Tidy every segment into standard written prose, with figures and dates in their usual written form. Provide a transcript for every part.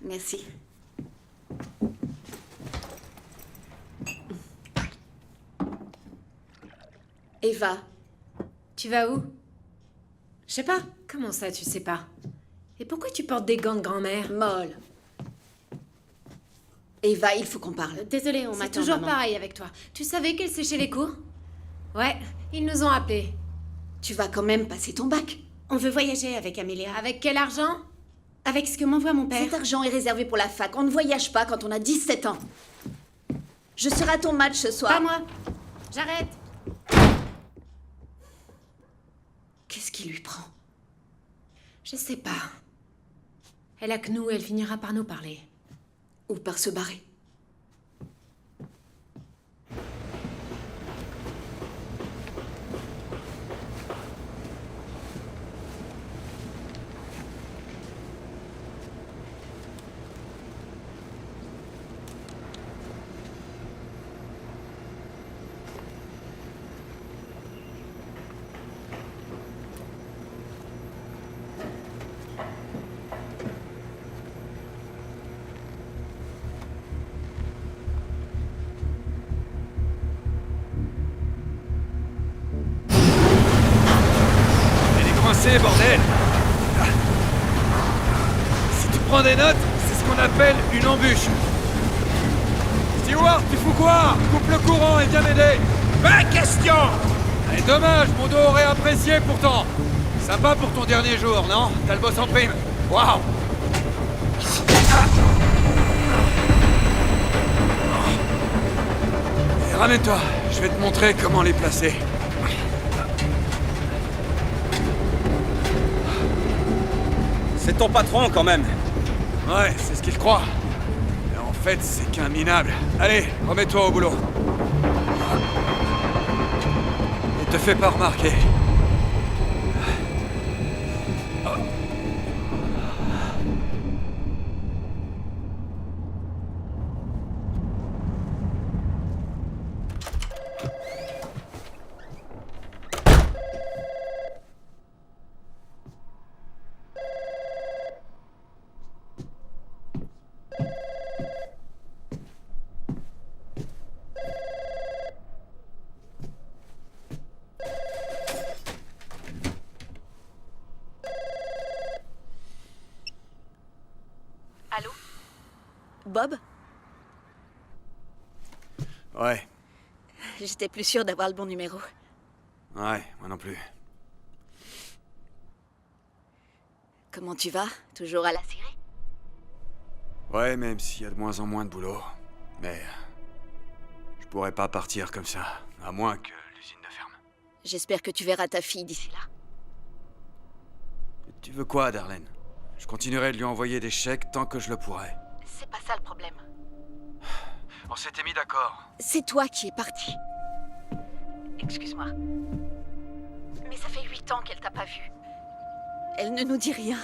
Merci. Eva, Tu vas où? Je sais pas. Comment ça, tu sais pas? Et pourquoi tu portes des gants de grand-mère? molle. Eva, il faut qu'on parle. Désolée, on C'est m'a toujours toujours pareil pareil avec toi. Tu savais qu'elle séchait les cours? Ouais, ils nous ont appelés. Tu vas quand même passer ton bac. On veut voyager avec Amélia. Avec quel argent? Avec ce que m'envoie mon père. Cet argent est réservé pour la fac. On ne voyage pas quand on a 17 ans. Je serai à ton match ce soir. Pas moi. J'arrête. Qu'est-ce qui lui prend? Je sais pas. Elle a que nous, elle finira par nous parler. Ou par se barrer. Elle est coincée, bordel! Si tu prends des notes, c'est ce qu'on appelle une embûche. Stewart, tu fous quoi? Coupe le courant et viens m'aider! Pas question! Eh, dommage, mon dos aurait apprécié pourtant. Sympa pour ton dernier jour, non? T'as le boss en prime. Waouh! Et ramène-toi, je vais te montrer comment les placer. C'est ton patron quand même. Ouais, c'est ce qu'il croit. Mais en fait, c'est qu'un minable. Allez, remets-toi au boulot. Ne te fais pas remarquer. Allô? Bob? Ouais, J'étais plus sûre d'avoir le bon numéro. ouais, moi non plus. Comment tu vas? Toujours à la scierie? Ouais, même s'il y a de moins en moins de boulot. Mais... je pourrais pas partir comme ça, à moins que l'usine ne ferme. J'espère que tu verras ta fille d'ici là. Tu veux quoi, Darlene? Je continuerai de lui envoyer des chèques tant que je le pourrai. C'est pas ça le problème. On s'était mis d'accord. C'est toi qui es parti. Excuse-moi. Mais ça fait 8 ans qu'elle t'a pas vu. Elle ne nous dit rien.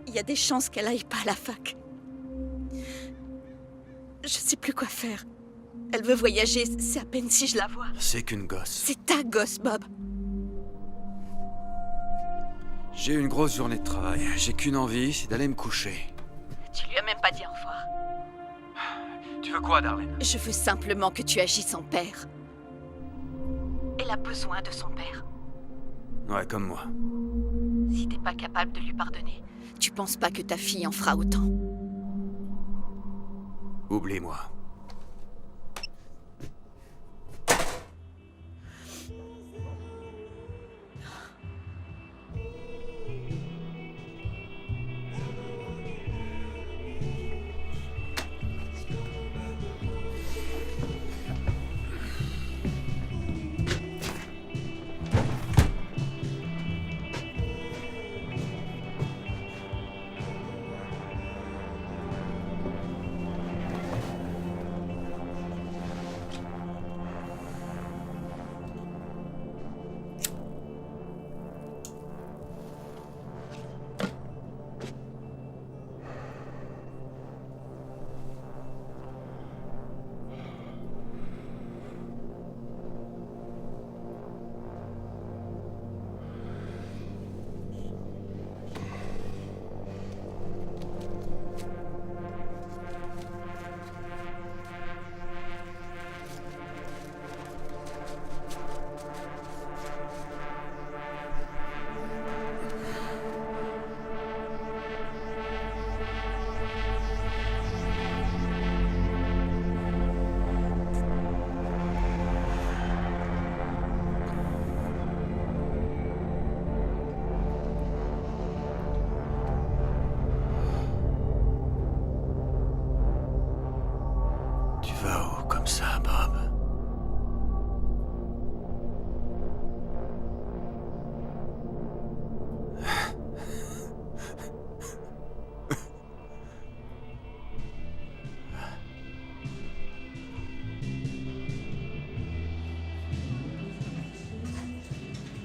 Il y a des chances qu'elle aille pas à la fac. Je sais plus quoi faire. Elle veut voyager, c'est à peine si je la vois. C'est qu'une gosse. C'est ta gosse, Bob. J'ai eu une grosse journée de travail. J'ai qu'une envie, c'est d'aller me coucher. Tu lui as même pas dit au revoir. Tu veux quoi, Darlene? Je veux simplement que tu agisses en père. Elle a besoin de son père. Ouais, comme moi. Si t'es pas capable de lui pardonner, tu penses pas que ta fille en fera autant. Oublie-moi.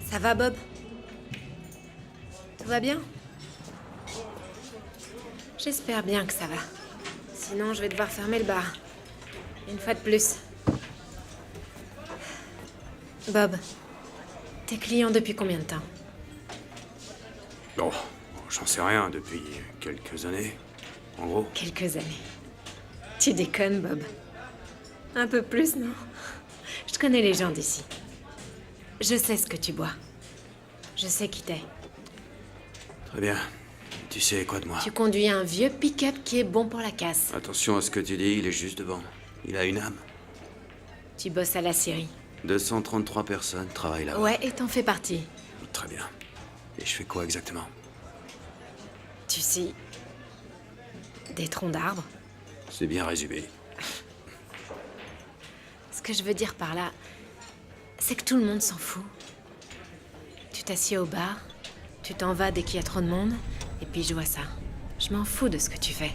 Ça va, Bob? Tout va bien? J'espère bien que ça va. Sinon, je vais devoir fermer le bar. Une fois de plus. Bob, t'es client depuis combien de temps? Bon, j'en sais rien depuis quelques années, en gros. Quelques années. Tu déconnes, Bob. Un peu plus, non? Je connais les gens d'ici. Je sais ce que tu bois. Je sais qui t'es. Très bien. Tu sais quoi de moi? Tu conduis un vieux pick-up qui est bon pour la casse. Attention à ce que tu dis, il est juste devant. Il a une âme. Tu bosses à la Syrie. 233 personnes travaillent là-bas. Ouais, et t'en fais partie. Très bien. Et je fais quoi exactement? Tu scies des troncs d'arbres. C'est bien résumé. Ce que je veux dire par là, c'est que tout le monde s'en fout. Tu t'assieds au bar, tu t'en vas dès qu'il y a trop de monde, et puis je vois ça. Je m'en fous de ce que tu fais,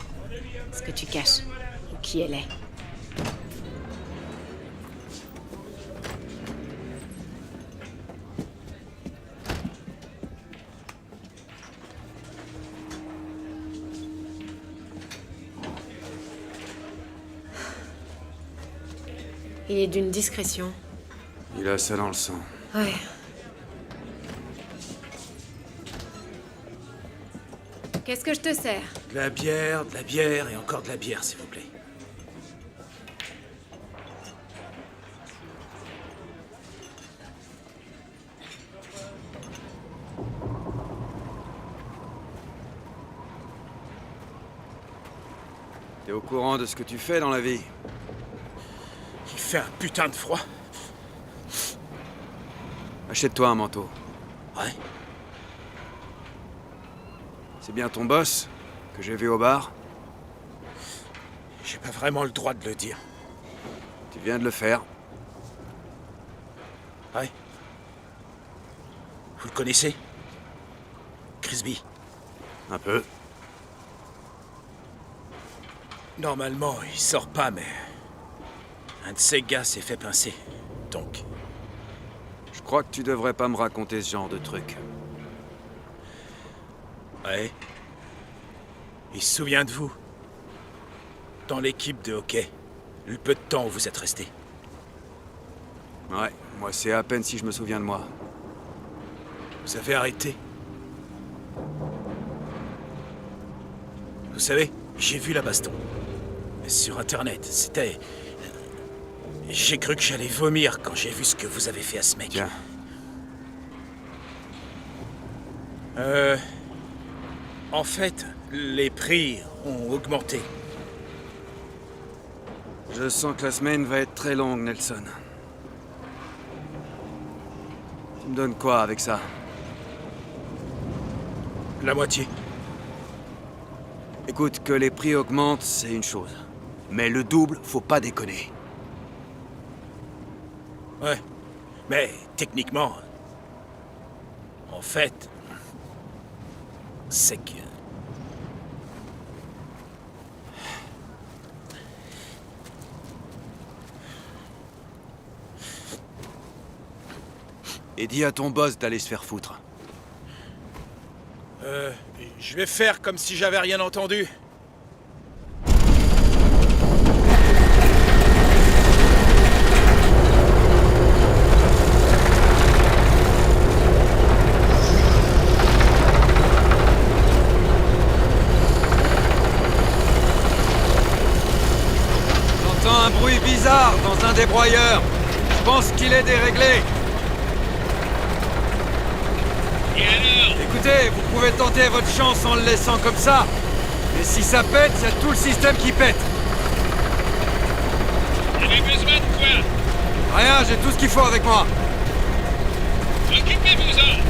ce que tu caches, ou qui elle est. Il est d'une discrétion. Il a ça dans le sang. Ouais. Qu'est-ce que je te sers? De la bière et encore de la bière, s'il vous plaît. T'es au courant de ce que tu fais dans la vie? Il fait un putain de froid. Achète-toi un manteau. Ouais. C'est bien ton boss que j'ai vu au bar? J'ai pas vraiment le droit de le dire. Tu viens de le faire. Ouais. Vous le connaissez? Crisby. Un peu. Normalement, il sort pas, mais... un de ces gars s'est fait pincer. Donc... Je crois que tu devrais pas me raconter ce genre de truc. Ouais. Il se souvient de vous. Dans l'équipe de hockey. Le peu de temps où vous êtes resté. Ouais, moi c'est à peine si je me souviens de moi. Vous avez arrêté. Vous savez, j'ai vu la baston. Sur Internet, c'était... J'ai cru que j'allais vomir quand j'ai vu ce que vous avez fait à ce mec. Tiens. En fait, les prix ont augmenté. Je sens que la semaine va être très longue, Nelson. Tu me donnes quoi avec ça? La moitié. Écoute, que les prix augmentent, c'est une chose. Mais le double, faut pas déconner. Ouais. Mais techniquement... En fait... C'est que... Et dis à ton boss d'aller se faire foutre. Je vais faire comme si j'avais rien entendu. J'entends un bruit bizarre dans un débrailleur. Je pense qu'il est déréglé. Et alors? Écoutez, vous pouvez tenter votre chance en le laissant comme ça. Mais si ça pète, il y a tout le système qui pète. Vous avez besoin de quoi? Rien, j'ai tout ce qu'il faut avec moi. Occupez-vous-en!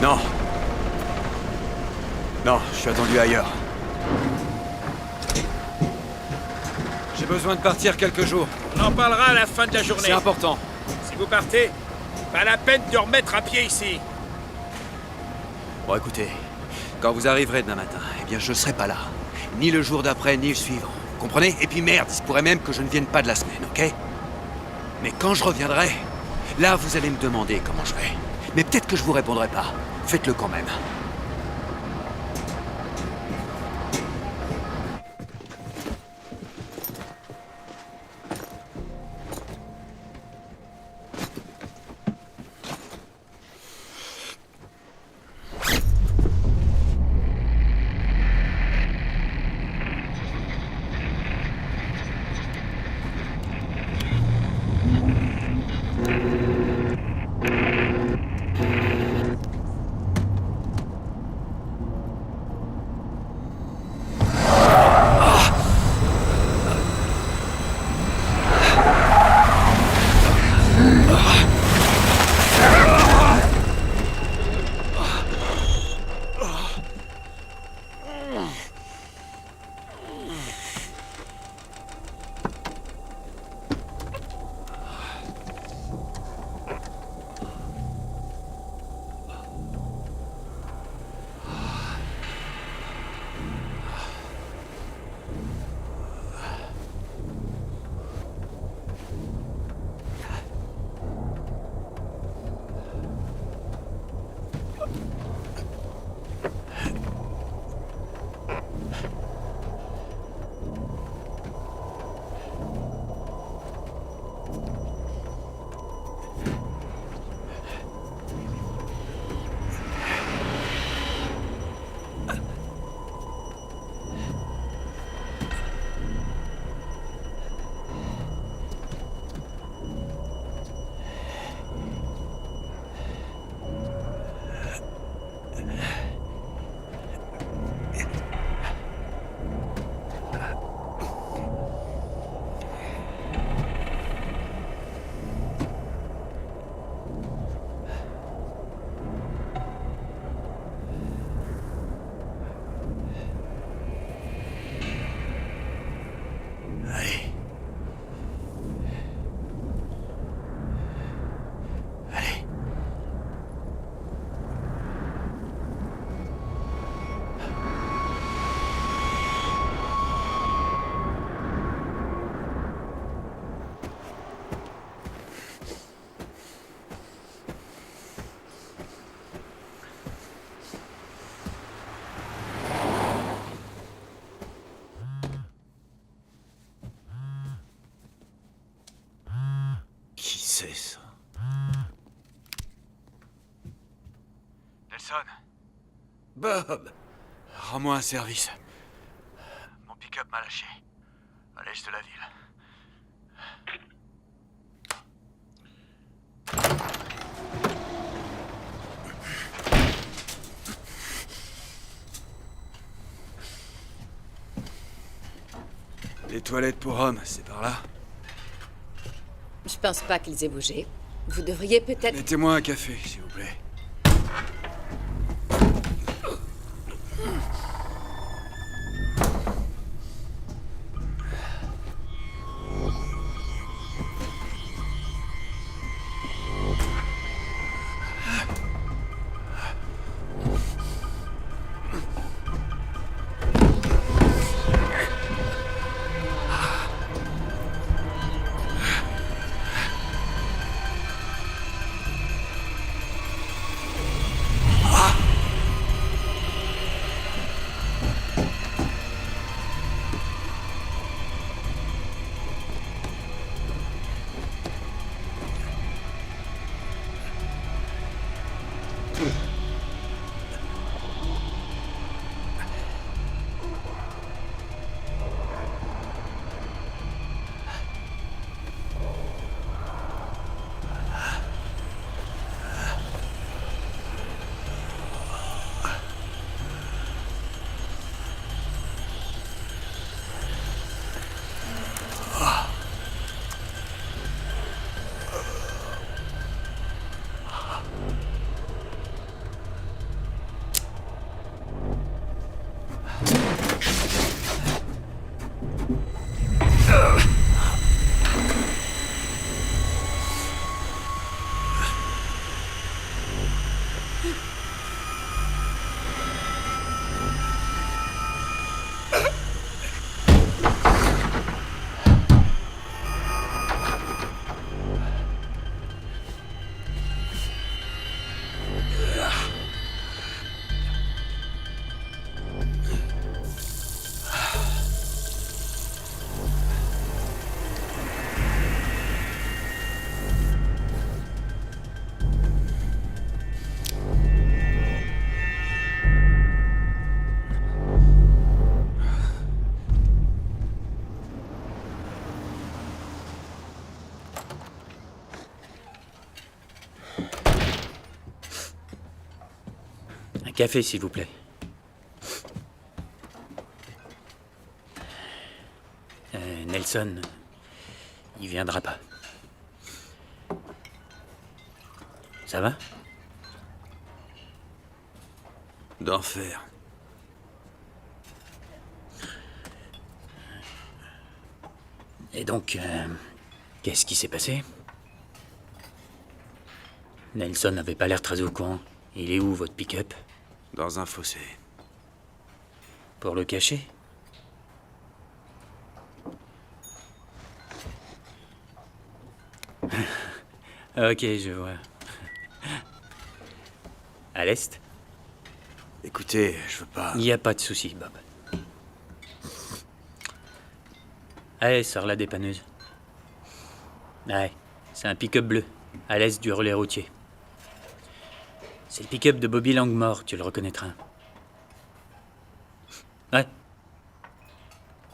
Non. Non, je suis attendu ailleurs. J'ai besoin de partir quelques jours. On en parlera à la fin de la journée. C'est important. Si vous partez, pas la peine de remettre un pied ici. Bon, écoutez, quand vous arriverez demain matin, eh bien, je serai pas là. Ni le jour d'après, ni le suivant. Vous comprenez? Et puis merde, il se pourrait même que je ne vienne pas de la semaine, ok? Mais quand je reviendrai, là, vous allez me demander comment je vais. Mais peut-être que je vous répondrai pas. Faites-le quand même. C'est ça. Nelson, Bob! rends-moi un service. Mon pick-up m'a lâché. À l'est de la ville. Les toilettes pour hommes, c'est par là. Je pense pas qu'ils aient bougé. Vous devriez peut-être... Mettez-moi un café, s'il vous plaît. café, s'il vous plaît. Nelson, il viendra pas. Ça va? D'enfer. Et donc, qu'est-ce qui s'est passé? Nelson n'avait pas l'air très au courant. Il est où, votre pick-up? Dans un fossé. Pour le cacher? Ok, je vois. À l'est? Écoutez, je veux pas... Il n'y a pas de souci, Bob. Allez, sors la dépanneuse. Ouais, c'est un pick-up bleu, à l'est du relais routier. C'est le pick-up de Bobby Langmore, tu le reconnaîtras. Ouais.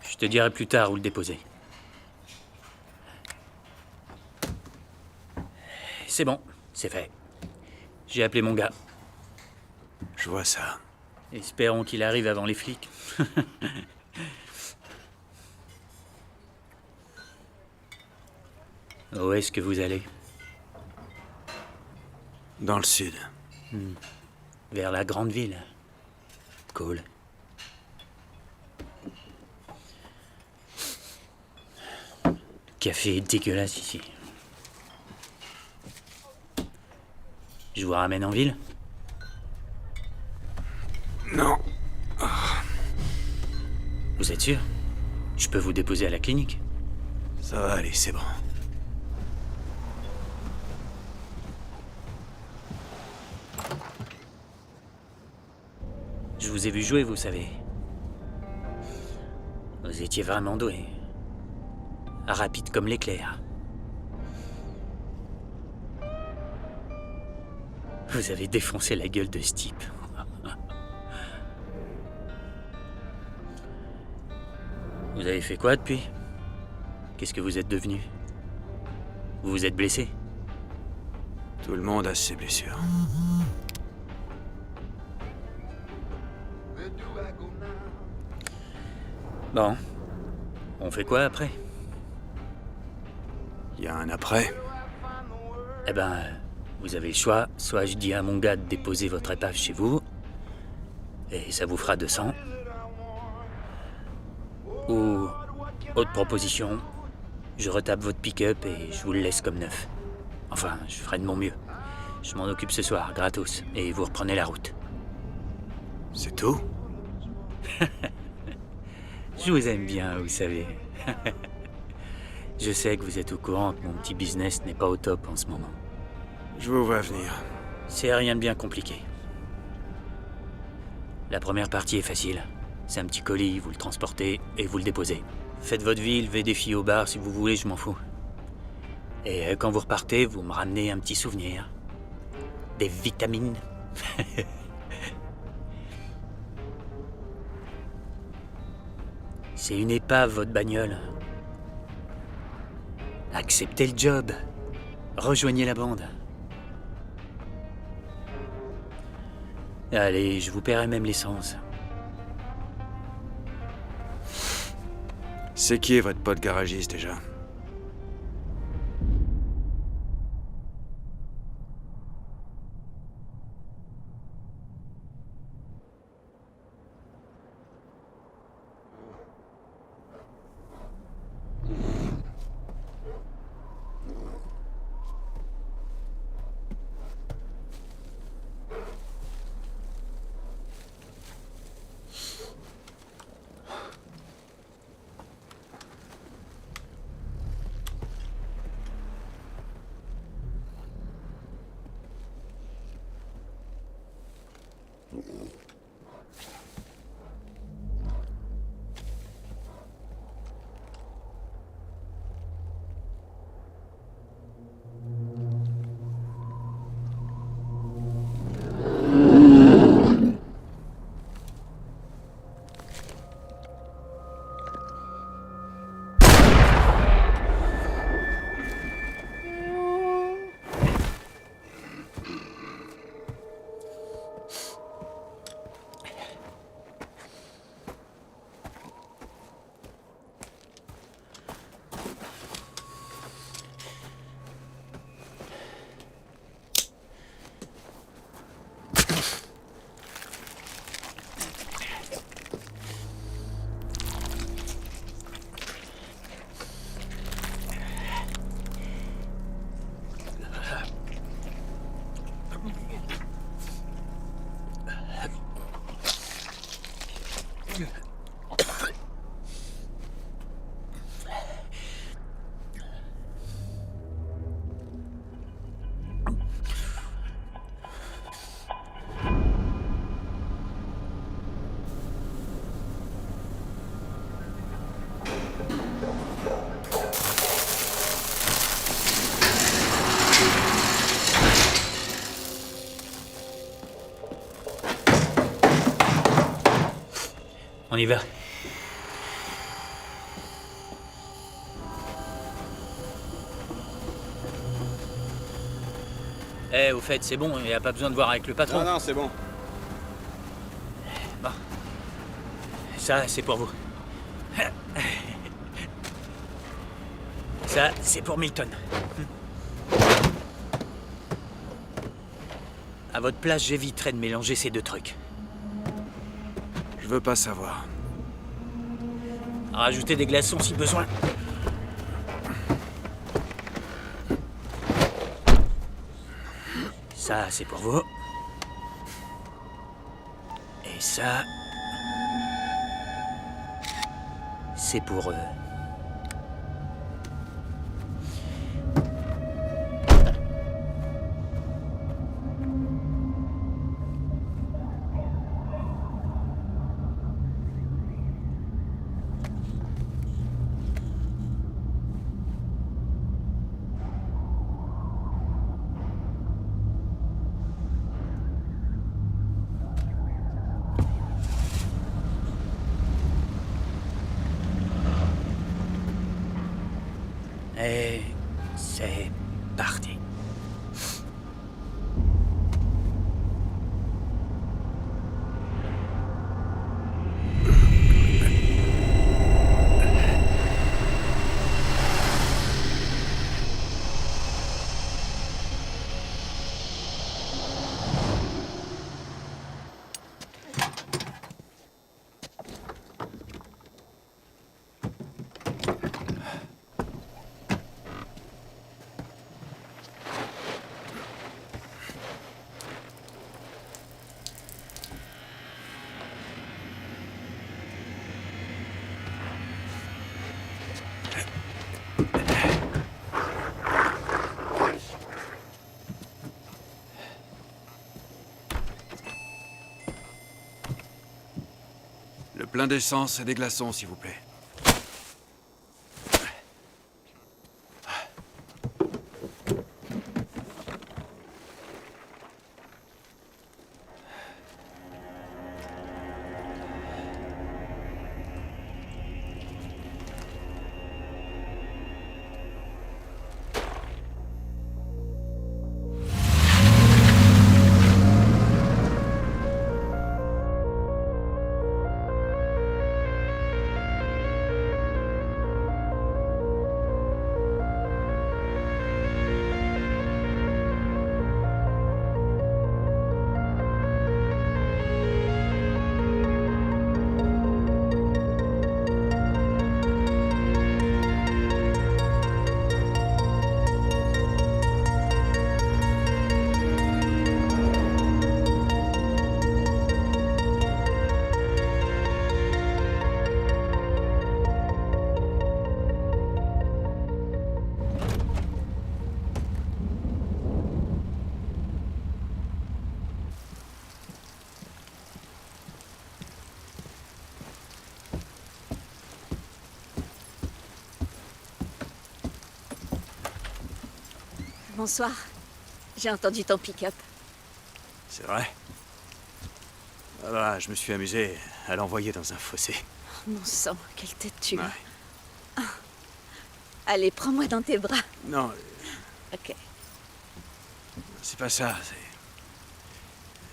Je te dirai plus tard où le déposer. C'est bon, c'est fait. J'ai appelé mon gars. Je vois ça. Espérons qu'il arrive avant les flics. Où est-ce que vous allez? Dans le sud. Vers la grande ville. Cool. Café dégueulasse ici. Je vous ramène en ville? Non. Vous êtes sûr? Je peux vous déposer à la clinique? Ça va aller, c'est bon. Je vous ai vu jouer, vous savez. Vous étiez vraiment doué. Rapide comme l'éclair. Vous avez défoncé la gueule de ce type. Vous avez fait quoi depuis? Qu'est-ce que vous êtes devenu? Vous vous êtes blessé? Tout le monde a ses blessures. Bon. On fait quoi après? Il y a un après. Eh ben, vous avez le choix. Soit je dis à mon gars de déposer votre épave chez vous, et ça vous fera 200. Ou, autre proposition, je retape votre pick-up et je vous le laisse comme neuf. Enfin, je ferai de mon mieux. Je m'en occupe ce soir, gratos, et vous reprenez la route. C'est tout? Je vous aime bien, vous savez. Je sais que vous êtes au courant que mon petit business n'est pas au top en ce moment. Je vous vois venir. C'est rien de bien compliqué. La première partie est facile. C'est un petit colis, vous le transportez et vous le déposez. Faites votre vie, levez des filles au bar si vous voulez, je m'en fous. Et quand vous repartez, vous me ramenez un petit souvenir. Des vitamines. C'est une épave, votre bagnole. Acceptez le job. Rejoignez la bande. Allez, je vous paierai même l'essence. C'est qui est votre pote garagiste déjà? On y va. Au fait, c'est bon, il n'y a pas besoin de voir avec le patron. Non, c'est bon. Bon. Ça, c'est pour vous. Ça, c'est pour Milton. À votre place, j'éviterai de mélanger ces deux trucs. Je veux pas savoir. Rajoutez des glaçons si besoin. Ça, c'est pour vous. Et ça... c'est pour eux. Et c'est parti. Le plein d'essence et des glaçons, s'il vous plaît. Bonsoir. J'ai entendu ton pick-up. C'est vrai? Voilà, je me suis amusé à l'envoyer dans un fossé. Mon sang, quelle tête tu as. Ouais. Ah. Allez, prends-moi dans tes bras. Non, Ok. c'est pas ça.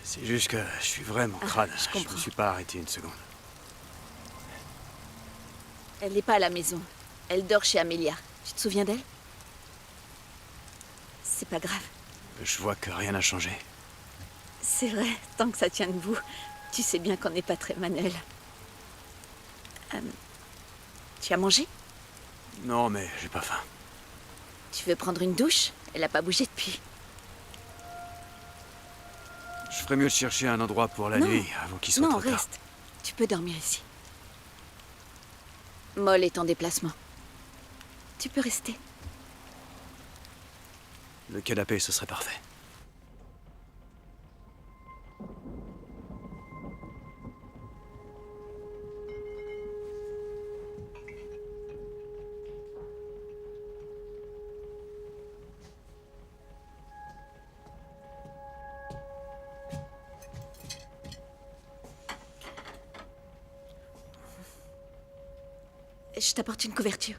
C'est juste que je suis vraiment crade. je Je comprends. me suis pas arrêté une seconde. Elle n'est pas à la maison. Elle dort chez Amelia. Tu te souviens d'elle? C'est pas grave. Je vois que rien n'a changé. C'est vrai, tant que ça tient debout. Tu sais bien qu'on n'est pas très manuel. Tu as mangé? Non, mais j'ai pas faim. Tu veux prendre une douche? Elle a pas bougé depuis. Je ferais mieux de chercher un endroit pour la Non. nuit avant qu'il soit Non, trop tard. reste. Tu peux dormir ici. Moll est en déplacement. Tu peux rester. Le canapé, ce serait parfait. Je t'apporte une couverture.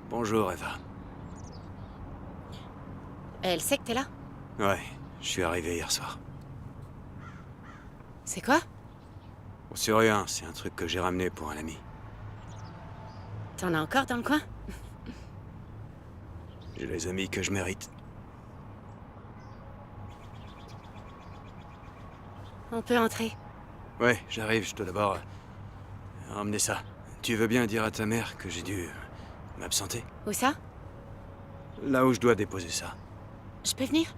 Bonjour, Eva. Elle sait que t'es là? Ouais, je suis arrivé hier soir. C'est quoi? Bon, c'est rien, c'est un truc que j'ai ramené pour un ami. T'en as encore dans le coin? J'ai les amis que je mérite. On peut entrer. Ouais, j'arrive, je dois d'abord ramener ça. Tu veux bien dire à ta mère que j'ai dû m'absenter? Où ça? Là où je dois déposer ça. Je peux venir?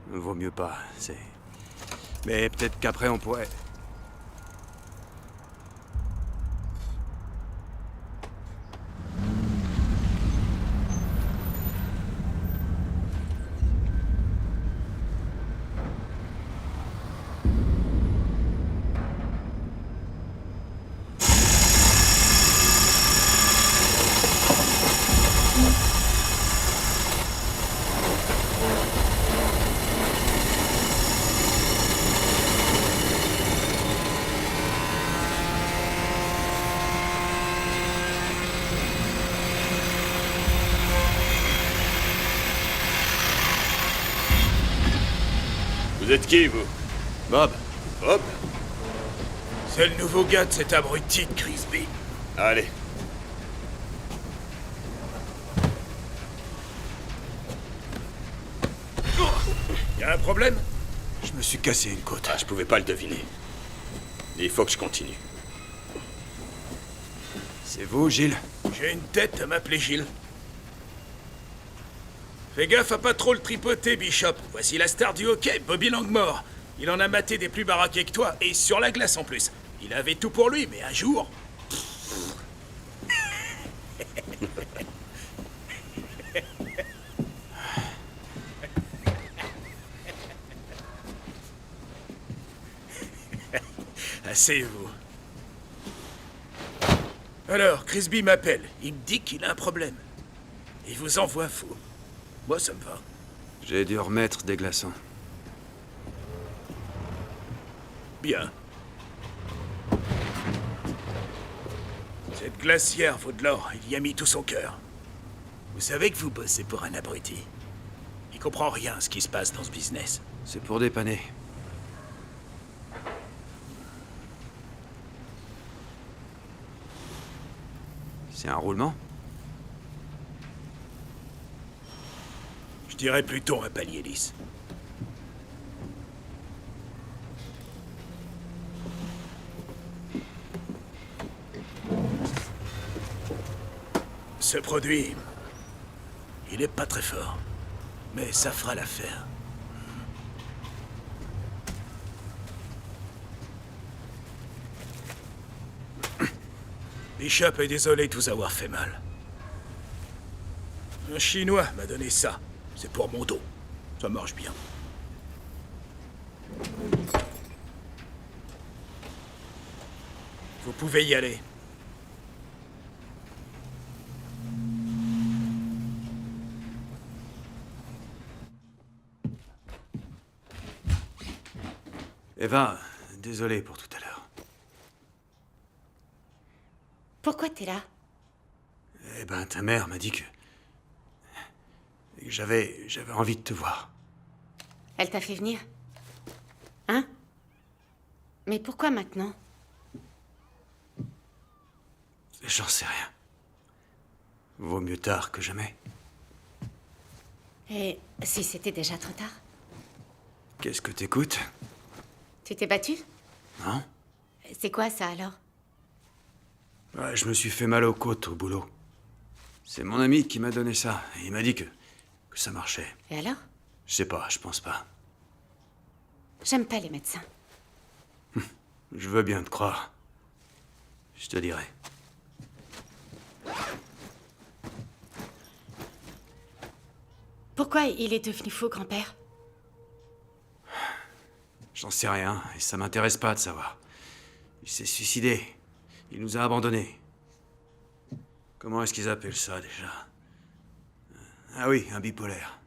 Vaut mieux pas, c'est... Mais peut-être qu'après on pourrait... Vous êtes qui, vous? Bob, Bob? C'est le nouveau gars de cet abruti de Crisby. Allez. Y a un problème? je me suis cassé une côte. Ah, je pouvais pas le deviner. Il faut que je continue. C'est vous, Gilles? J'ai une tête à m'appeler Gilles. Fais gaffe à pas trop le tripoter, Bishop. Voici la star du hockey, Bobby Langmore. Il en a maté des plus baraqués que toi, et sur la glace en plus. Il avait tout pour lui, mais un jour... Asseyez-vous. Alors, Crisby m'appelle. Il me dit qu'il a un problème. Il vous envoie fou. Moi, ça me va. J'ai dû remettre des glaçons. Bien. Cette glacière vaut de l'or. Il y a mis tout son cœur. Vous savez que vous bossez pour un abruti. Il comprend rien à ce qui se passe dans ce business. C'est pour dépanner. C'est un roulement? Je dirais plutôt un palier lisse. Ce produit, il est pas très fort, mais ça fera l'affaire. Bishop est désolé de vous avoir fait mal. Un Chinois m'a donné ça. C'est pour mon dos. Ça marche bien. Vous pouvez y aller. Eva, désolé pour tout à l'heure. Pourquoi t'es là? Eh ben, ta mère m'a dit que j'avais envie de te voir. Elle t'a fait venir? Hein? Mais pourquoi maintenant? J'en sais rien. Vaut mieux tard que jamais. Et si c'était déjà trop tard? Qu'est-ce que t'écoutes? Tu t'es battu? Non? C'est quoi ça alors? Ouais, je me suis fait mal aux côtes au boulot. C'est mon ami qui m'a donné ça. Et il m'a dit que ça marchait. Et alors? Je sais pas, je pense pas. J'aime pas les médecins. Je veux bien te croire. Je te dirai. Pourquoi il est devenu fou, grand-père? J'en sais rien, et ça m'intéresse pas de savoir. Il s'est suicidé. Il nous a abandonnés. Comment est-ce qu'ils appellent ça, déjà? Ah oui, un bipolaire.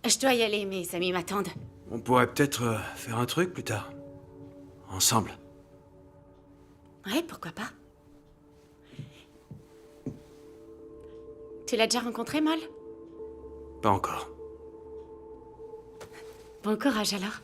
Je dois y aller, mes amis m'attendent. On pourrait peut-être faire un truc plus tard. Ensemble. Ouais, pourquoi pas? Tu l'as déjà rencontré, Moll? Pas encore. Bon courage alors.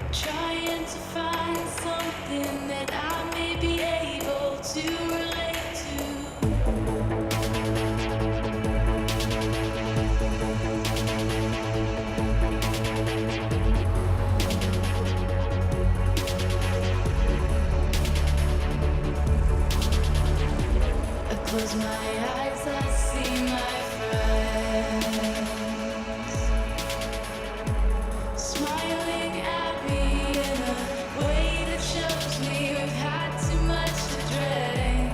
Trying to find something that I may be able to relate to. I close my eyes, I see my friends smiling at me in a way that shows me we've had too much to drink,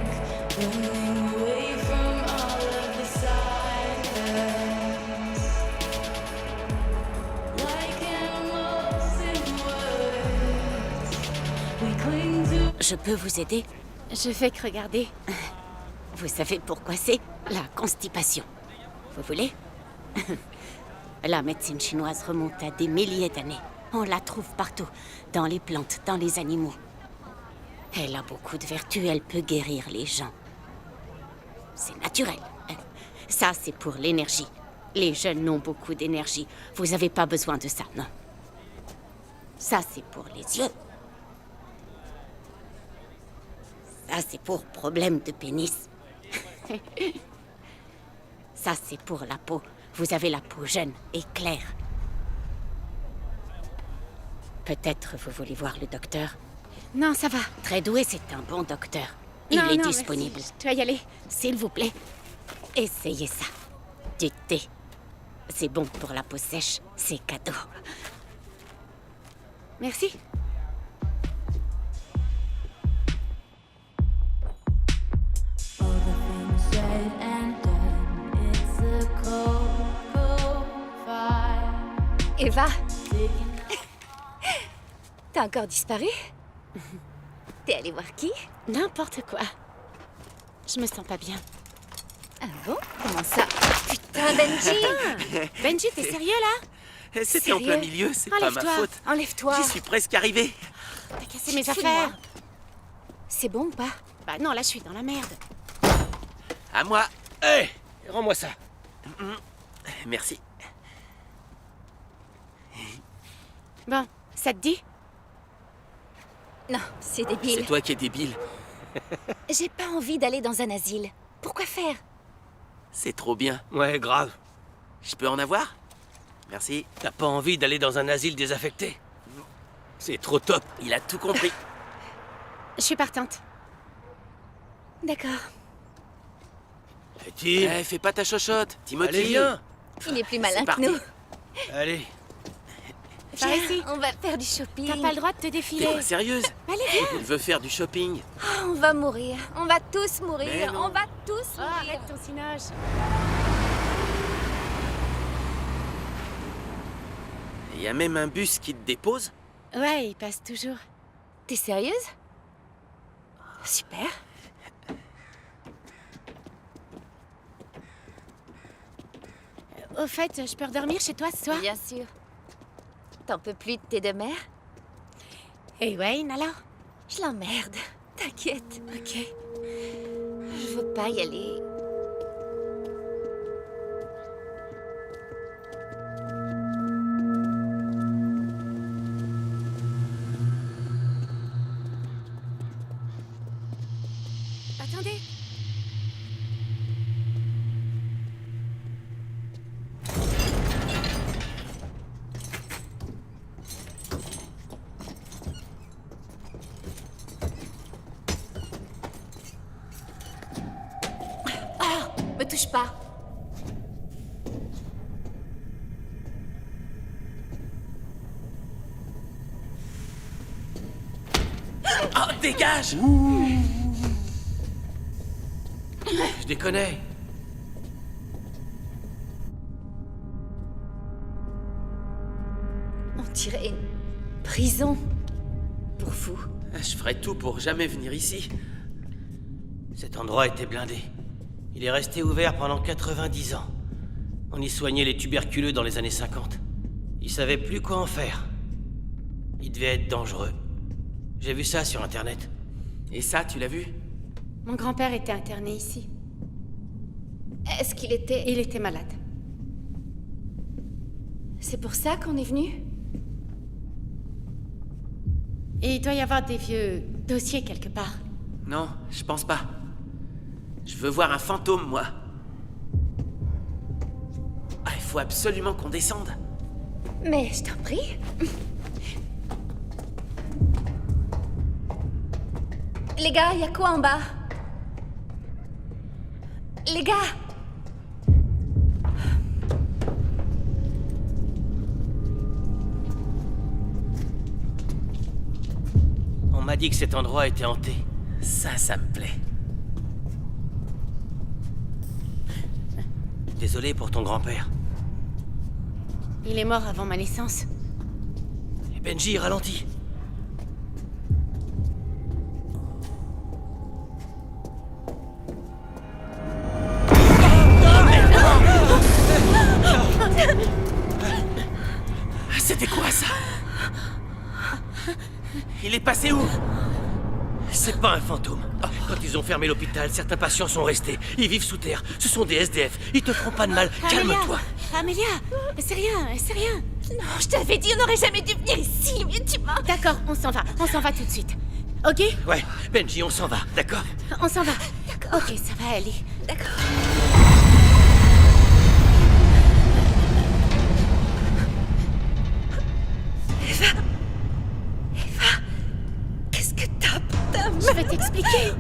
running away from all of the silence, like animals in woods. We cling to. Je peux vous aider? Je fais que regarder. Vous savez pourquoi c'est? La constipation. Vous voulez? La médecine chinoise remonte à des milliers d'années. On la trouve partout, dans les plantes, dans les animaux. Elle a beaucoup de vertus, elle peut guérir les gens. C'est naturel. Ça, c'est pour l'énergie. Les jeunes ont beaucoup d'énergie. Vous n'avez pas besoin de ça, non. Ça, c'est pour les yeux. Ça, c'est pour problème de pénis. Ça, c'est pour la peau. Vous avez la peau jeune et claire. Peut-être vous voulez voir le docteur? Non, ça va. Très doué, c'est un bon docteur. Il est disponible. Merci. Tu vas y aller. S'il vous plaît, essayez ça. Du thé. C'est bon pour la peau sèche. C'est cadeau. Merci. Eva, t'as encore disparu? T'es allée voir qui? N'importe quoi. Je me sens pas bien. Ah bon? Comment ça? Putain, Benji! Benji, t'es sérieux là? C'était en plein milieu, c'est pas ma faute. Enlève-toi! J'y suis presque arrivé. T'as cassé mes affaires. C'est bon ou pas? Bah non, là je suis dans la merde. À moi. Hé, rends-moi ça. Merci. Bon, ça te dit? Non, c'est débile. C'est toi qui es débile. J'ai pas envie d'aller dans un asile. Pourquoi faire? C'est trop bien. Ouais, grave. Je peux en avoir? Merci. T'as pas envie d'aller dans un asile désaffecté? C'est trop top. Il a tout compris. Je suis partante. D'accord. Tim, Fais pas ta chochotte. Timothy. allez, viens. Il est plus malin C'est que nous. parti. Allez. Par ici. On va faire du shopping. T'as pas le droit de te T'es défiler. pas sérieuse? Allez, viens. Il veut faire du shopping. Oh, on va mourir. On va tous mourir. Mais non. On va tous Oh, mourir. arrête ton cinoche. Il y a même un bus qui te dépose? Ouais, il passe toujours. T'es sérieuse? Super. Au fait, je peux redormir chez toi ce soir? Bien sûr. T'en peux plus de tes deux mères? Et Wayne, alors? Je l'emmerde. T'inquiète. Ok. Je veux pas y aller. Attendez. Me touche pas. Oh, dégage! Je déconne. On dirait une prison. Pour vous. Je ferai tout pour jamais venir ici. Cet endroit était blindé. Il est resté ouvert pendant 90 ans. On y soignait les tuberculeux dans les années 50. Ils savaient plus quoi en faire. Il devait être dangereux. J'ai vu ça sur Internet. Et ça, tu l'as vu? Mon grand-père était interné ici. Est-ce qu'il était... Il était malade. C'est pour ça qu'on est venu? Et il doit y avoir des vieux dossiers quelque part. Non, je pense pas. Je veux voir un fantôme, moi. Ah, il faut absolument qu'on descende. Mais je t'en prie. Les gars, y a quoi en bas? Les gars! On m'a dit que cet endroit était hanté. Ça me plaît. Désolé pour ton grand-père. Il est mort avant ma naissance. Et Benji, ralentis. C'était quoi ça? Il est passé où? C'est pas un fantôme. Quand ils ont fermé l'hôpital, certains patients sont restés. Ils vivent sous terre. Ce sont des SDF. Ils te feront pas de mal. Calme-toi. Amélia, c'est rien, c'est rien. Non, je t'avais dit, on n'aurait jamais dû venir ici, mais tu m'as... D'accord, on s'en va tout de suite. Ok? Ouais, Benji, on s'en va, d'accord? On s'en va. D'accord. Ok, ça va aller. D'accord. Eva, qu'est-ce que t'as, putain? Je vais t'expliquer.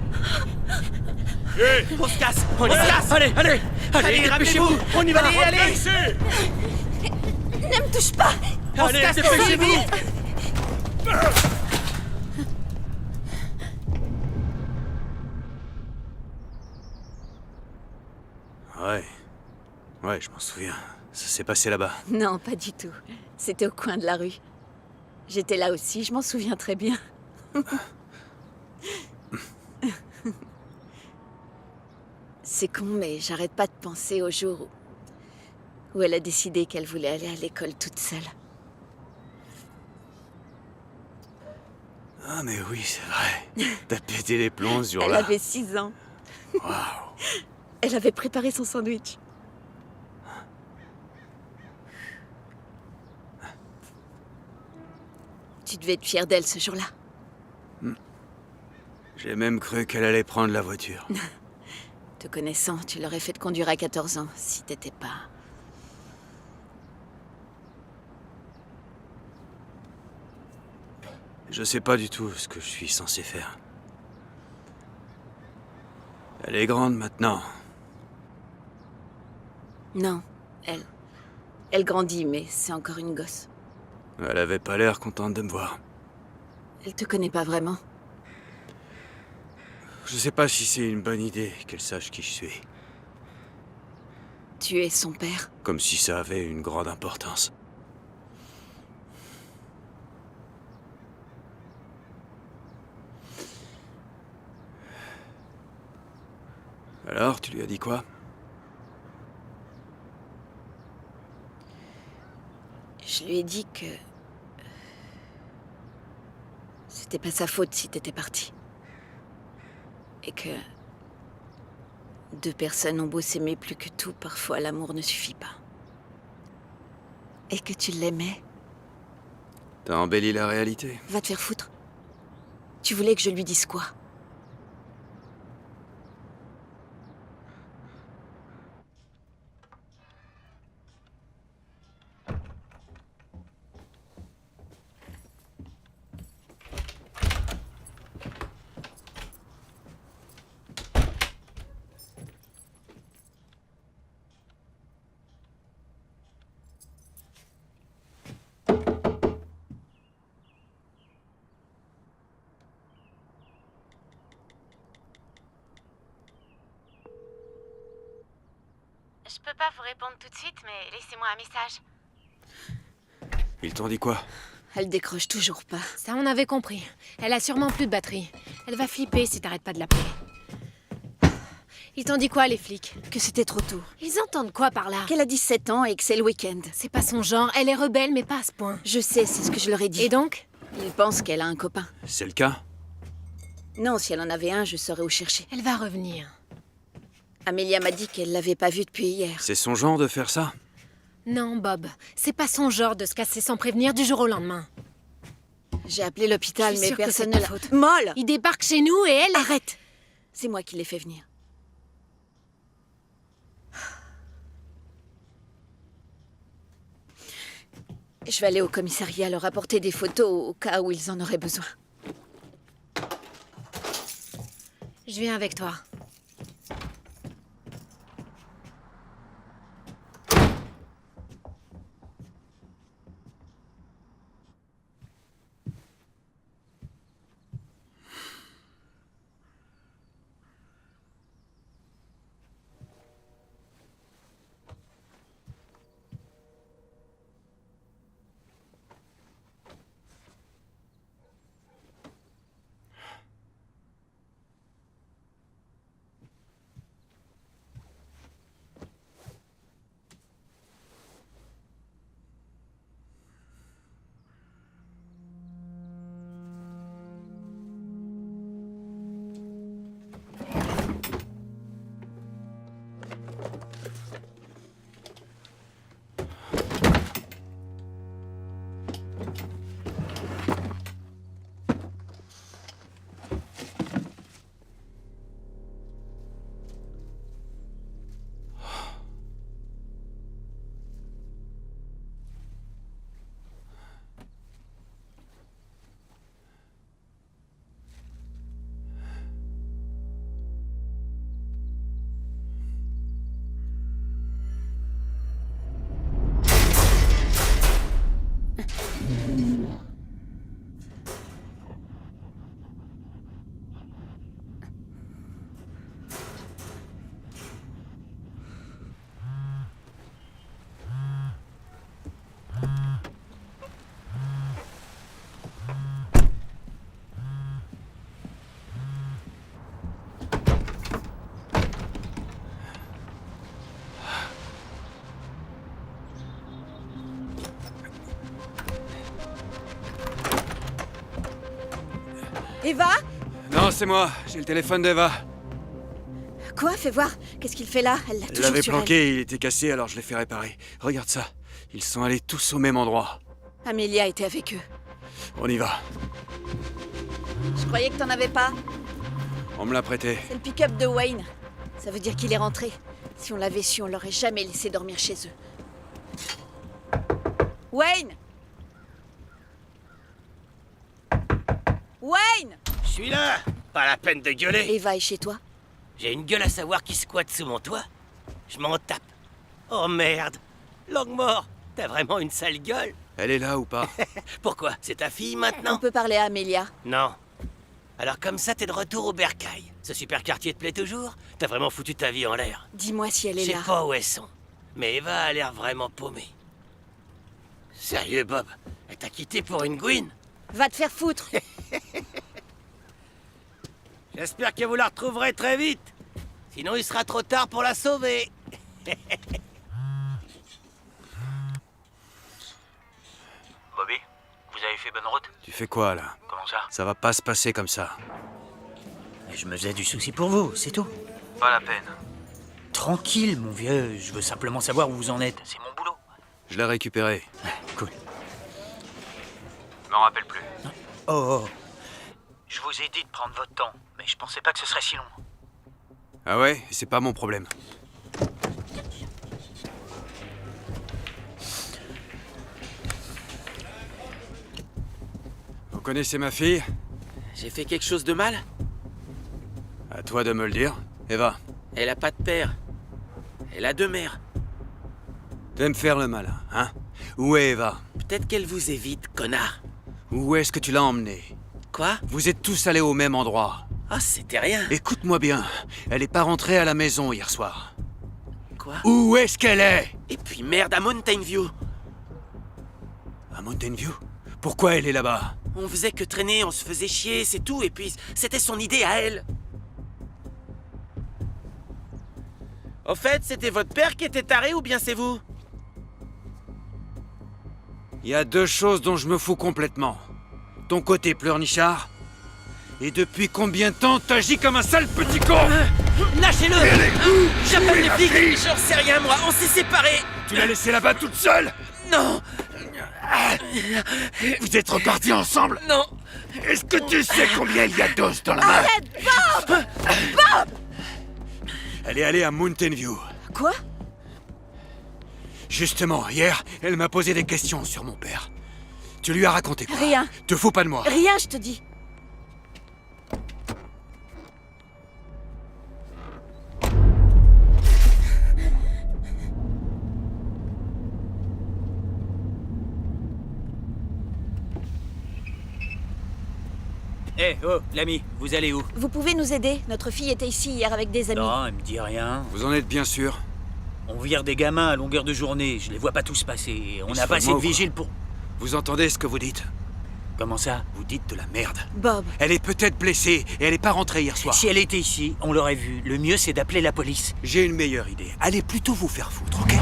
Hey, on se casse! On se casse! Allez, dépêchez-vous. On y va. Allez! Ne me touche pas! Allez, dépêchez-vous. Ouais, je m'en souviens. Ça s'est passé là-bas. Non, pas du tout. C'était au coin de la rue. J'étais là aussi, je m'en souviens très bien. C'est con, mais j'arrête pas de penser au jour où elle a décidé qu'elle voulait aller à l'école toute seule. Ah mais oui, c'est vrai. T'as pété les plombs ce Elle jour-là. avait 6 ans. Waouh. Elle avait préparé son sandwich. Tu devais être fière d'elle ce jour-là. J'ai même cru qu'elle allait prendre la voiture. Te connaissant, tu l'aurais fait de conduire à 14 ans, si t'étais pas... Je sais pas du tout ce que je suis censé faire. Elle est grande maintenant. Non, elle grandit, mais c'est encore une gosse. Elle avait pas l'air contente de me voir. Elle te connaît pas vraiment. Je sais pas si c'est une bonne idée qu'elle sache qui je suis. Tu es son père. Comme si ça avait une grande importance. Alors, tu lui as dit quoi? Je lui ai dit que... c'était pas sa faute si t'étais parti. Et que... deux personnes ont beau s'aimer plus que tout, parfois l'amour ne suffit pas. Et que tu l'aimais. T'as embelli la réalité. Va te faire foutre. Tu voulais que je lui dise quoi? Je peux pas vous répondre tout de suite, mais laissez-moi un message. Ils t'ont dit quoi? Elle décroche toujours pas. Ça, on avait compris. Elle a sûrement plus de batterie. Elle va flipper si t'arrêtes pas de l'appeler. Ils t'ont dit quoi, les flics? Que c'était trop tôt. Ils entendent quoi par là? Qu'elle a 17 ans et que c'est le week-end. C'est pas son genre. Elle est rebelle, mais pas à ce point. Je sais, c'est ce que je leur ai dit. Et donc? Ils pensent qu'elle a un copain. C'est le cas? Non, si elle en avait un, je saurais où chercher. Elle va revenir. Amélia m'a dit qu'elle l'avait pas vu depuis hier. C'est son genre de faire ça? Non, Bob. C'est pas son genre de se casser sans prévenir du jour au lendemain. J'ai appelé l'hôpital, Je suis mais sûre que personne c'est ne ta l'a... faute. Molle! Il débarque chez nous et elle... Arrête! C'est moi qui l'ai fait venir. Je vais aller au commissariat leur apporter des photos au cas où ils en auraient besoin. Je viens avec toi. Eva? Non, c'est moi. J'ai le téléphone d'Eva. Quoi? Fais voir. Qu'est-ce qu'il fait là? Elle l'a Elle toujours l'avait sur planqué, il était cassé, alors je l'ai fait réparer. Regarde ça. Ils sont allés tous au même endroit. elle. Amélia était avec eux. On y va. Je croyais que t'en avais pas. On me l'a prêté. C'est le pick-up de Wayne. Ça veut dire qu'il est rentré. Si on l'avait su, on l'aurait jamais laissé dormir chez eux. Wayne! Wayne! Je suis là! Pas la peine de gueuler! Eva est chez toi? J'ai une gueule à savoir qui squatte sous mon toit. Je m'en tape. Oh merde! Longmore, t'as vraiment une sale gueule? Elle est là ou pas? Pourquoi? C'est ta fille On maintenant? peut parler à Amelia. Non. Alors comme ça, t'es de retour au bercail. Ce super quartier te plaît toujours? T'as vraiment foutu ta vie en l'air. Dis-moi si elle Je est sais là. pas où elles sont, mais Eva a l'air vraiment paumée. Sérieux, Bob? Elle t'a quitté pour une Gwyn? Va te faire foutre. J'espère que vous la retrouverez très vite. Sinon, il sera trop tard pour la sauver. Bobby, vous avez fait bonne route? Tu fais quoi, là? Comment ça? Ça va pas se passer comme ça. Mais je me faisais du souci pour vous, c'est tout. Pas la peine. Tranquille, mon vieux, je veux simplement savoir où vous en êtes. C'est mon boulot. Je l'ai récupéré. Cool. Je m'en rappelle plus. Oh. Je vous ai dit de prendre votre temps, mais je pensais pas que ce serait si long. Ah ouais? C'est pas mon problème. Vous connaissez ma fille? J'ai fait quelque chose de mal? À toi de me le dire. Eva, Elle a pas de père. Elle a deux mères. t'aimes faire le malin, hein? Où est Eva? Peut-être qu'elle vous évite, connard. Où est-ce que tu l'as emmenée? Quoi? Vous êtes tous allés au même endroit. Ah, c'était rien. Écoute-moi bien, elle est pas rentrée à la maison hier soir. Quoi? Où est-ce qu'elle est? Et puis merde, à Mountain View. À Mountain View? Pourquoi elle est là-bas? On faisait que traîner, on se faisait chier, c'est tout. Et puis, c'était son idée à elle. Au fait, c'était votre père qui était taré ou bien c'est vous? Il y a deux choses dont je me fous complètement. Ton côté pleurnichard, et depuis combien de temps t'agis comme un sale petit con? Lâchez-le! J'appelle les flics! J'en sais rien, moi, on s'est séparés! Tu l'as laissée là-bas toute seule? Non! Vous êtes repartis ensemble? Non! Est-ce que tu sais combien il y a d'os dans la main? Arrête, Bob! Bob! Elle est allée à Mountain View. Quoi? Justement, hier, elle m'a posé des questions sur mon père. Tu lui as raconté quoi? Rien. Te fous pas de moi. Rien, je te dis. Eh, oh, l'ami, vous allez où? Vous pouvez nous aider? Notre fille était ici hier avec des amis. Non, elle me dit rien. Vous en êtes bien sûr? On vire des gamins à longueur de journée, je les vois pas tous passer. On Ils n'a se pas assez foutent de de moi ou vigiles pour... Vous entendez ce que vous dites? Comment ça? Vous dites de la merde. Bob, Elle est peut-être blessée et elle est pas rentrée hier soir. Si elle était ici, on l'aurait vue. Le mieux, c'est d'appeler la police. J'ai une meilleure idée. Allez plutôt vous faire foutre, ok?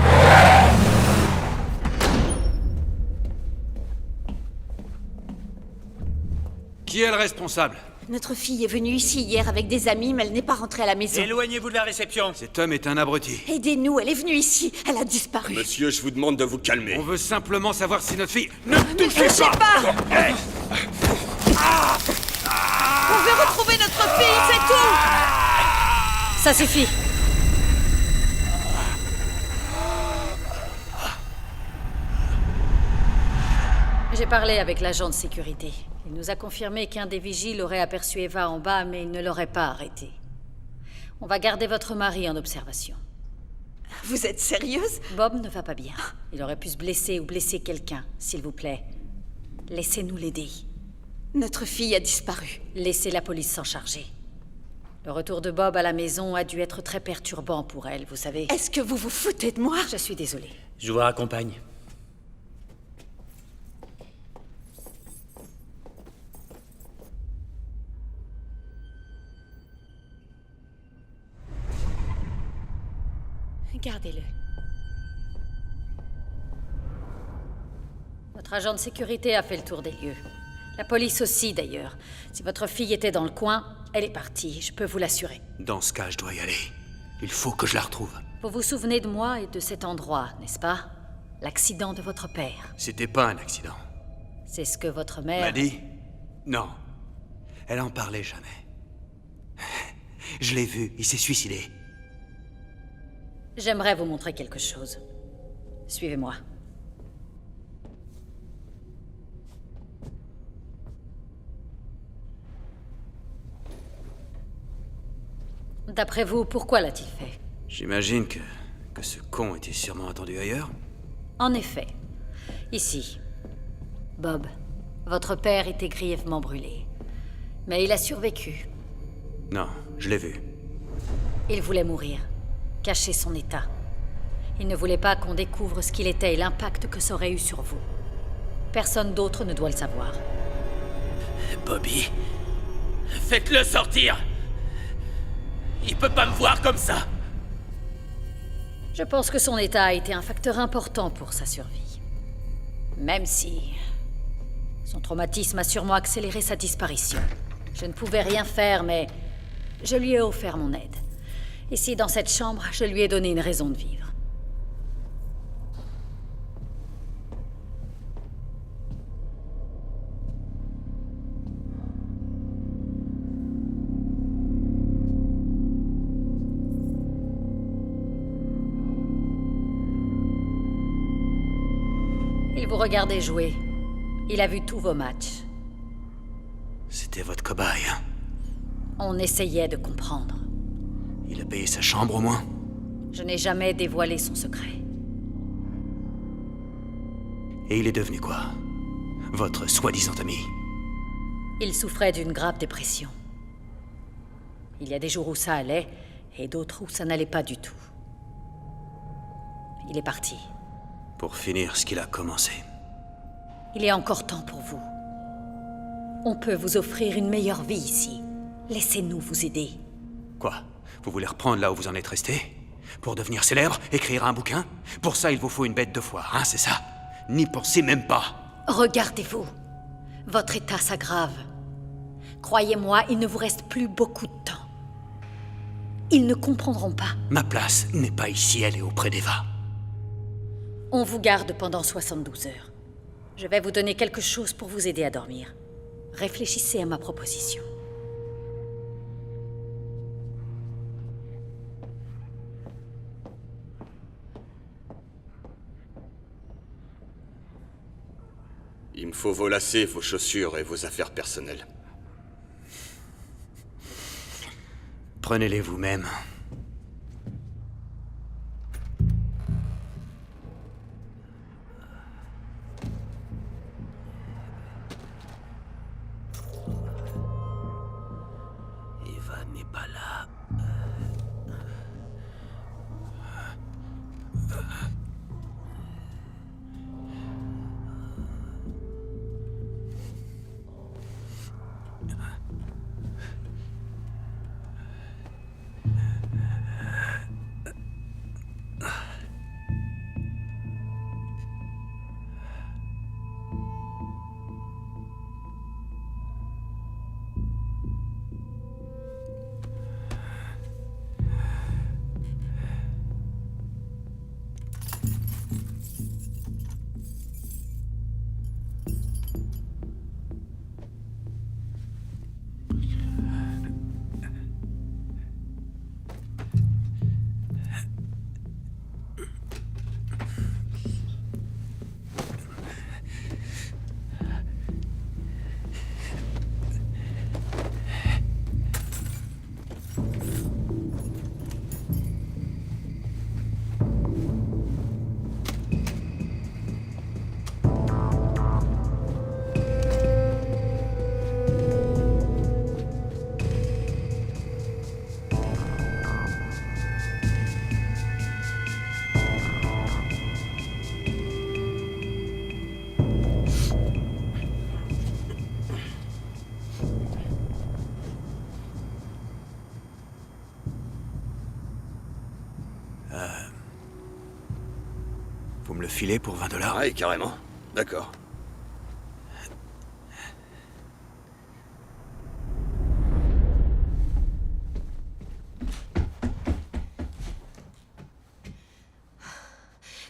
Qui est le responsable? notre fille est venue ici hier avec des amis, mais elle n'est pas rentrée à la maison. Éloignez-vous de la réception. Cet homme est un abruti. Aidez-nous, elle est venue ici, elle a disparu. Monsieur, je vous demande de vous calmer. On veut simplement savoir si notre fille... Ne Ne touchez touchez pas. Hey. On veut retrouver notre fille, c'est tout. Ça suffit. J'ai parlé avec l'agent de sécurité. Il nous a confirmé qu'un des vigiles aurait aperçu Eva en bas, mais il ne l'aurait pas arrêtée. On va garder votre mari en observation. Vous êtes sérieuse? Bob ne va pas bien. Il aurait pu se blesser ou blesser quelqu'un, s'il vous plaît. Laissez-nous l'aider. Notre fille a disparu. Laissez la police s'en charger. Le retour de Bob à la maison a dû être très perturbant pour elle, vous savez. Est-ce que vous vous foutez de moi? Je suis désolée. Je vous raccompagne. Gardez-le. Votre agent de sécurité a fait le tour des lieux. La police aussi, d'ailleurs. Si votre fille était dans le coin, elle est partie, je peux vous l'assurer. Dans ce cas, je dois y aller. Il faut que je la retrouve. Vous vous souvenez de moi et de cet endroit, n'est-ce pas? L'accident de votre père. C'était pas un accident. C'est ce que votre mère... M'a dit? Non. Elle en parlait jamais. Je l'ai vu, il s'est suicidé. J'aimerais vous montrer quelque chose. Suivez-moi. D'après vous, pourquoi l'a-t-il fait? J'imagine que ce con était sûrement attendu ailleurs. En effet. Ici. Bob, votre père était grièvement brûlé. Mais il a survécu. Non, je l'ai vu. Il voulait mourir, cacher son état. Il ne voulait pas qu'on découvre ce qu'il était et l'impact que ça aurait eu sur vous. Personne d'autre ne doit le savoir. Bobby, faites-le sortir. Il peut pas me voir comme ça. Je pense que son état a été un facteur important pour sa survie. Même si... son traumatisme a sûrement accéléré sa disparition. Je ne pouvais rien faire, mais... je lui ai offert mon aide. Ici, dans cette chambre, je lui ai donné une raison de vivre. Il vous regardait jouer. Il a vu tous vos matchs. C'était votre cobaye, hein? On essayait de comprendre. Il a payé sa chambre au moins? Je n'ai jamais dévoilé son secret. Et il est devenu quoi? Votre soi-disant ami? Il souffrait d'une grave dépression. Il y a des jours où ça allait, et d'autres où ça n'allait pas du tout. Il est parti. Pour finir ce qu'il a commencé. Il est encore temps pour vous. On peut vous offrir une meilleure vie ici. Laissez-nous vous aider. Quoi? Vous voulez reprendre là où vous en êtes resté? Pour devenir célèbre? Écrire un bouquin? Pour ça, il vous faut une bête de foire, hein, c'est ça? N'y pensez même pas! Regardez-vous. Votre état s'aggrave. Croyez-moi, il ne vous reste plus beaucoup de temps. Ils ne comprendront pas. Ma place n'est pas ici, elle est auprès d'Eva. On vous garde pendant 72 heures. Je vais vous donner quelque chose pour vous aider à dormir. Réfléchissez à ma proposition. Il me faut vos lacets, vos chaussures et vos affaires personnelles. Prenez-les vous-même. Eva n'est pas là. Vous me le filez pour 20 $? Ouais, carrément. D'accord.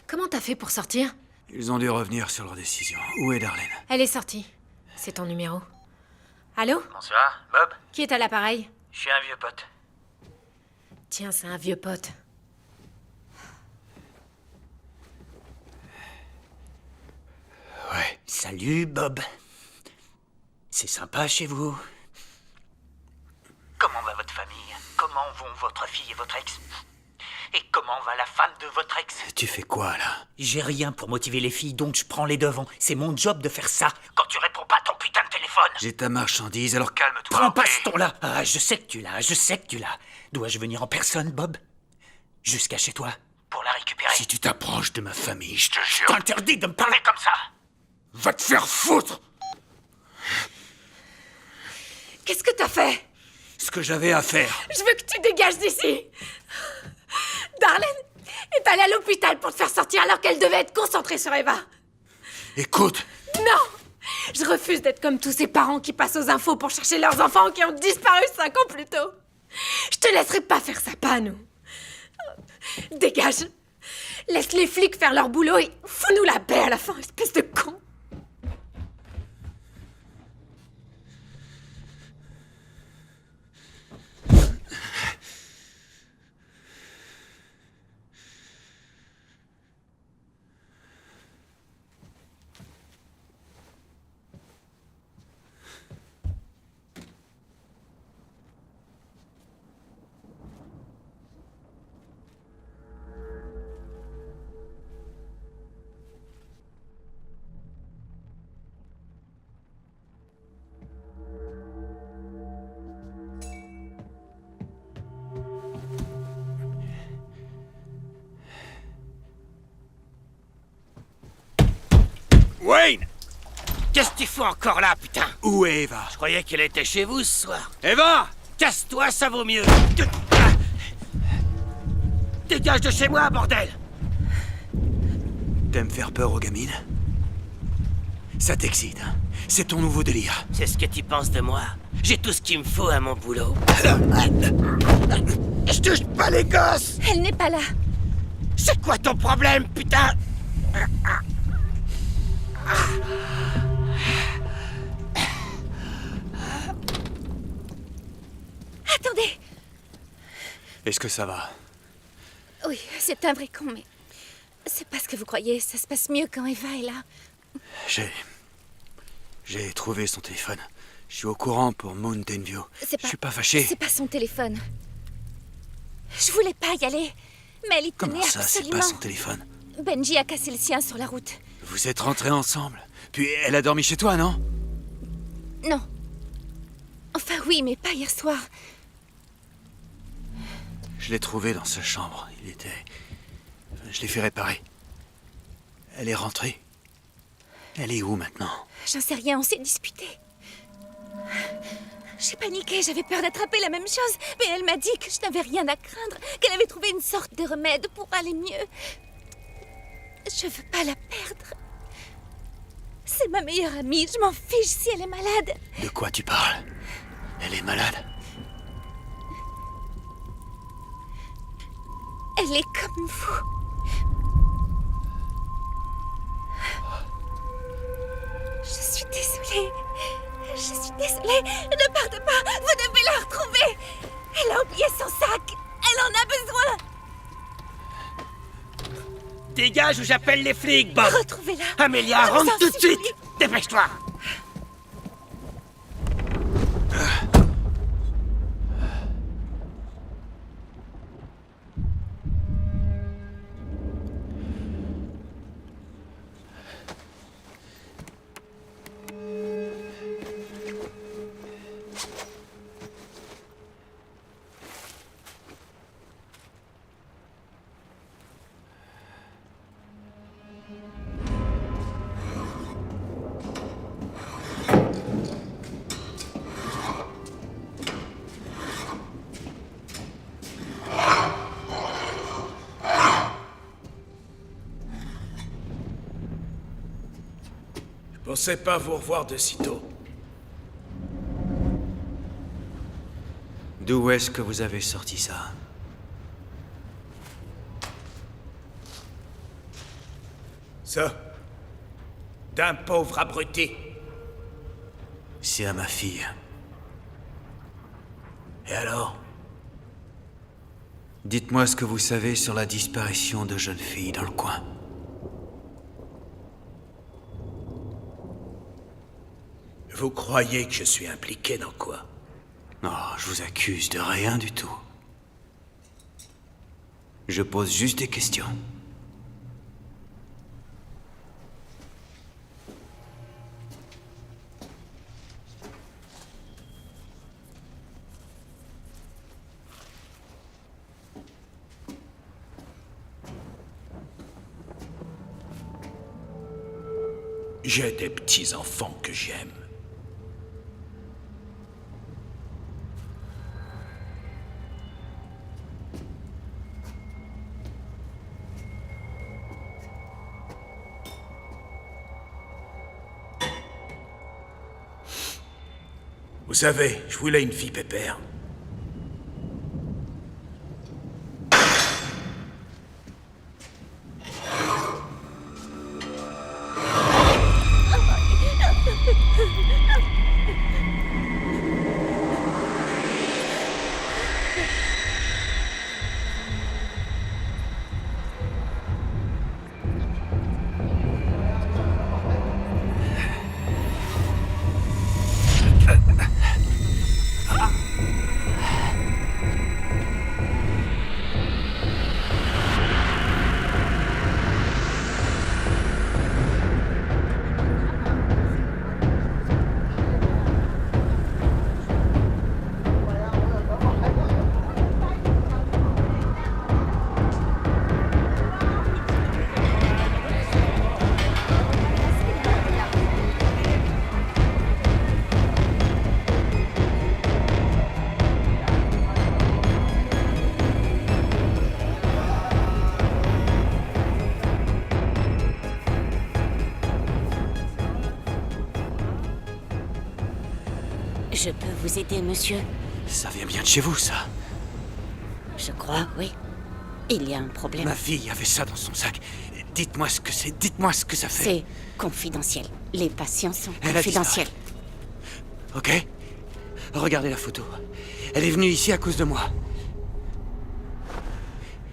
Comment t'as fait pour sortir? Ils ont dû revenir sur leur décision. Où est Darlene? Elle est sortie. C'est ton numéro. Allô? Bonsoir, Bob. Qui est à l'appareil? Je suis un vieux pote. Tiens, c'est un vieux pote. Ouais. Salut, Bob. C'est sympa chez vous. Comment va votre famille? Comment vont votre fille et votre ex? Et comment va la femme de votre ex? Tu fais quoi, là? J'ai rien pour motiver les filles, donc je prends les devants. C'est mon job de faire ça. Quand tu réponds pas à ton putain de téléphone. J'ai ta marchandise, alors calme-toi. Prends pas ce ton-là. Ah, je sais que tu l'as. Dois-je venir en personne, Bob? Jusqu'à chez toi, pour la récupérer. Si tu t'approches de ma famille, je te Je jure... t'interdis de me parler comme ça. Va te faire foutre! Qu'est-ce que t'as fait? Ce que j'avais à faire. Je veux que tu dégages d'ici. Darlene est allée à l'hôpital pour te faire sortir alors qu'elle devait être concentrée sur Eva. Écoute, Non! Je refuse d'être comme tous ces parents qui passent aux infos pour chercher leurs enfants qui ont disparu 5 ans plus tôt. Je te laisserai pas faire ça, pas à nous. Dégage. Laisse les flics faire leur boulot et fous-nous la paix à la fin, espèce de con. Wayne! Qu'est-ce que tu fais encore là, putain? Où est Eva? Je croyais qu'elle était chez vous ce soir. Eva! Casse-toi, ça vaut mieux. Dégage de chez moi, bordel! T'aimes faire peur aux gamines? Ça t'excite, hein? C'est ton nouveau délire. C'est ce que tu penses de moi? J'ai tout ce qu'il me faut à mon boulot. Je touche pas les gosses! Elle n'est pas là. C'est quoi ton problème, putain? Attendez. Est-ce que ça va? Oui, c'est un vrai con, mais... C'est pas ce que vous croyez, ça se passe mieux quand Eva est là. J'ai trouvé son téléphone. Je suis au courant pour Mountain View. C'est Je suis pas fâché. C'est pas son téléphone. Je voulais pas y aller, mais elle y tenait Comment ça, c'est absolument. pas son téléphone? Benji a cassé le sien sur la route. Vous êtes rentrés ensemble. Puis elle a dormi chez toi, non? Non. Enfin oui, mais pas hier soir. Je l'ai trouvé dans sa chambre. Je l'ai fait réparer. Elle est rentrée. Elle est où maintenant? J'en sais rien, on s'est disputé. J'ai paniqué, j'avais peur d'attraper la même chose, mais elle m'a dit que je n'avais rien à craindre, qu'elle avait trouvé une sorte de remède pour aller mieux. Je veux pas la perdre. C'est ma meilleure amie, je m'en fiche si elle est malade. De quoi tu parles? Elle est malade? Elle est comme vous. Je suis désolée. Je suis désolée. Ne partez pas. Vous devez la retrouver. Elle a oublié son sac. Elle en a besoin. Dégage ou j'appelle les flics, Bob! Retrouvez-la. Amélia, Je vous rentre en tout de supplie. suite! Dépêche-toi! Je pensais pas vous revoir de sitôt. D'où est-ce que vous avez sorti ça? Ça? D'un pauvre abruti. C'est à ma fille. Et alors? Dites-moi ce que vous savez sur la disparition de jeunes filles dans le coin. Vous croyez que je suis impliqué dans quoi? Non, je vous accuse de rien du tout. Je pose juste des questions. J'ai des petits-enfants que j'aime. Vous savez, je voulais une fille pépère. Je peux vous aider, monsieur? Ça vient bien de chez vous, ça. Je crois, oui. Il y a un problème. Ma fille avait ça dans son sac. Dites-moi ce que c'est, dites-moi ce que ça fait. C'est confidentiel. Les patients sont Elle a confidentiels. Ok? Regardez la photo. Elle est venue ici à cause de moi.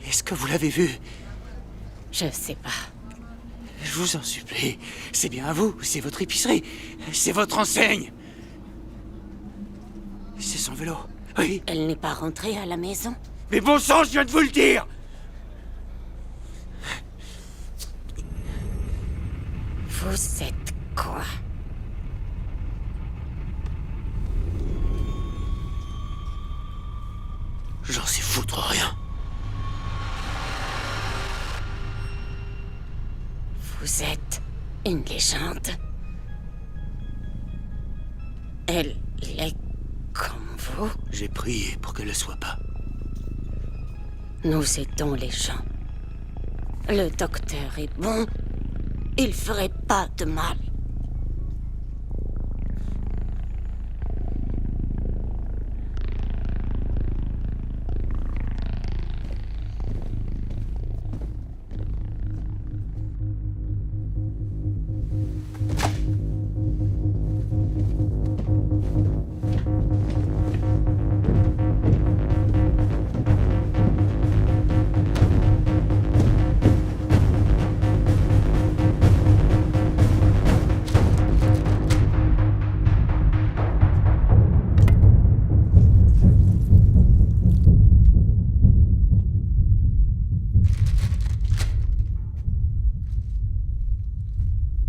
Est-ce que vous l'avez vue? Je sais pas. Je vous en supplie. C'est bien à vous, c'est votre épicerie. C'est votre enseigne. C'est son vélo. Oui. Elle n'est pas rentrée à la maison? Mais bon sang, je viens de vous le dire! Vous êtes quoi? J'en sais foutre rien. Vous êtes une légende. Elle est comme vous. J'ai prié pour qu'elle ne le soit pas. Nous aidons les gens. Le docteur est bon. Il ferait pas de mal.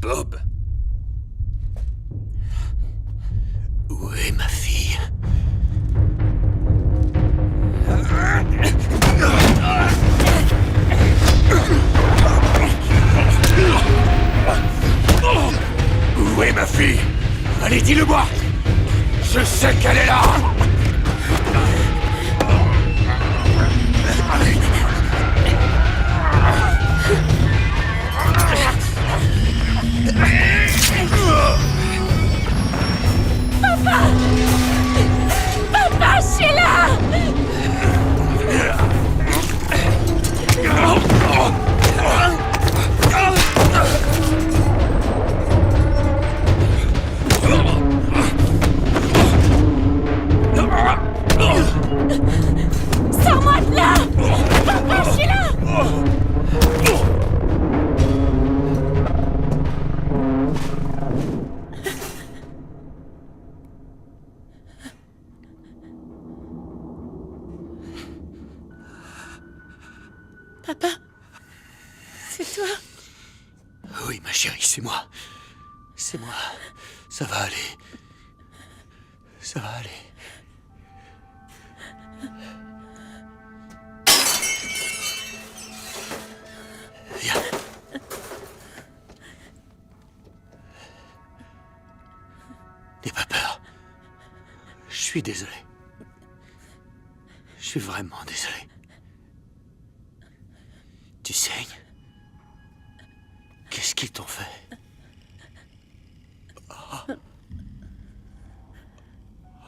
Bob. Où est ma fille? Où est ma fille? Allez, dis-le-moi! Je sais qu'elle est là! Papa, Sheila! Papa? C'est toi? Oui, ma chérie, c'est moi. C'est moi. Ça va aller. Ça va aller. Viens. N'aie pas peur. Je suis désolé. Je suis vraiment désolé. Tu saignes? Qu'est-ce qu'ils t'ont fait? Oh.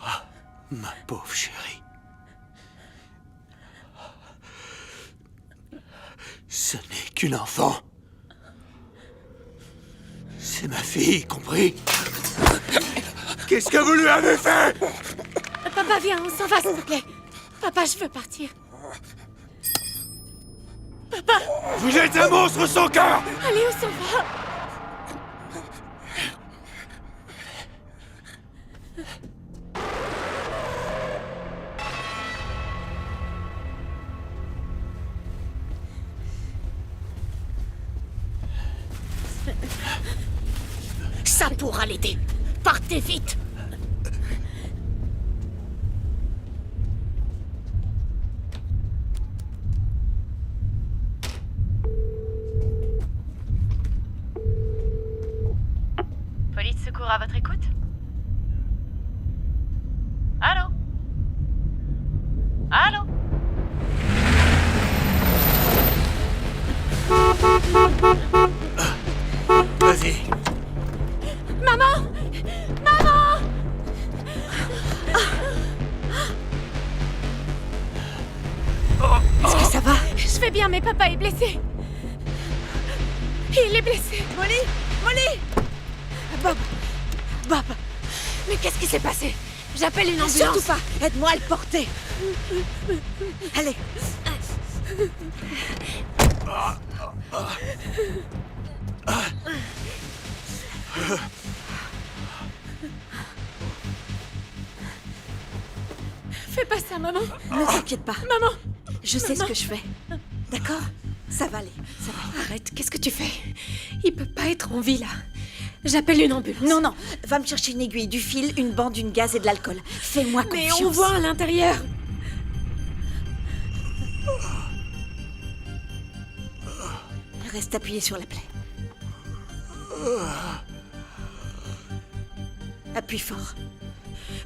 Ah, ma pauvre chérie. Ce n'est qu'une enfant. C'est ma fille, compris? Qu'est-ce que vous lui avez fait? Papa, viens, on s'en va, s'il te plaît. Papa, je veux partir. Papa! Vous êtes un monstre sans cœur! Allez, on s'en va! Ça pourra l'aider. Partez vite. Police secours à votre écoute? Allô? Allô? Vas-y. Maman! Maman! Est-ce que ça va? Je vais bien, mais papa est blessé. Il est blessé. Molly! Molly! Bob! Bob! Mais qu'est-ce qui s'est passé? J'appelle une ambulance. Surtout pas! Aide-moi à le porter! Allez! Fais pas ça, maman. Ne t'inquiète pas. Maman! Je sais ce que je fais. D'accord? Ça va aller. Ça va. Arrête, qu'est-ce que tu fais? Il peut pas être en vie, là. J'appelle une ambulance. Non, non. Va me chercher une aiguille, du fil, une bande, une gaz et de l'alcool. Fais-moi confiance. Mais on voit à l'intérieur. Reste appuyé sur la plaie. Appuie fort.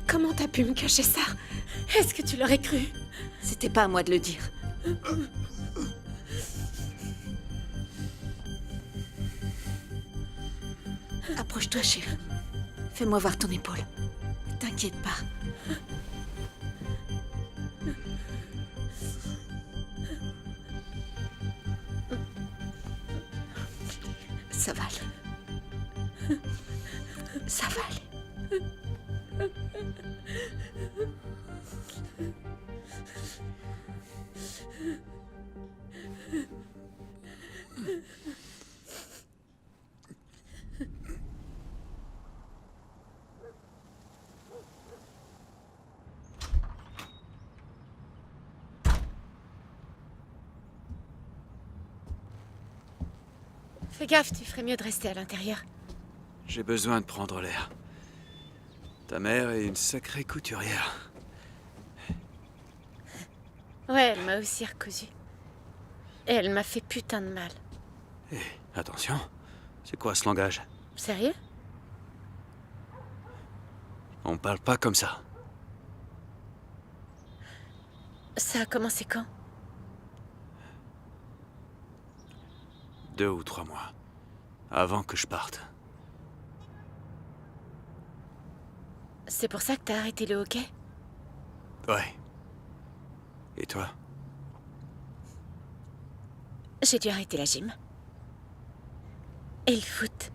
Comment t'as pu me cacher ça? Est-ce que tu l'aurais cru? C'était pas à moi de le dire. Approche-toi, chérie. Fais-moi voir ton épaule. T'inquiète pas. Ça va aller. Ça va aller. Fais gaffe, tu ferais mieux de rester à l'intérieur. J'ai besoin de prendre l'air. Ta mère est une sacrée couturière. Ouais, elle m'a aussi recousu. Et elle m'a fait putain de mal. Hé, attention. C'est quoi ce langage? Sérieux? On parle pas comme ça. Ça a commencé quand? 2 ou 3 mois. Avant que je parte. C'est pour ça que t'as arrêté le hockey? Ouais. Et toi? J'ai dû arrêter la gym. Et le foot.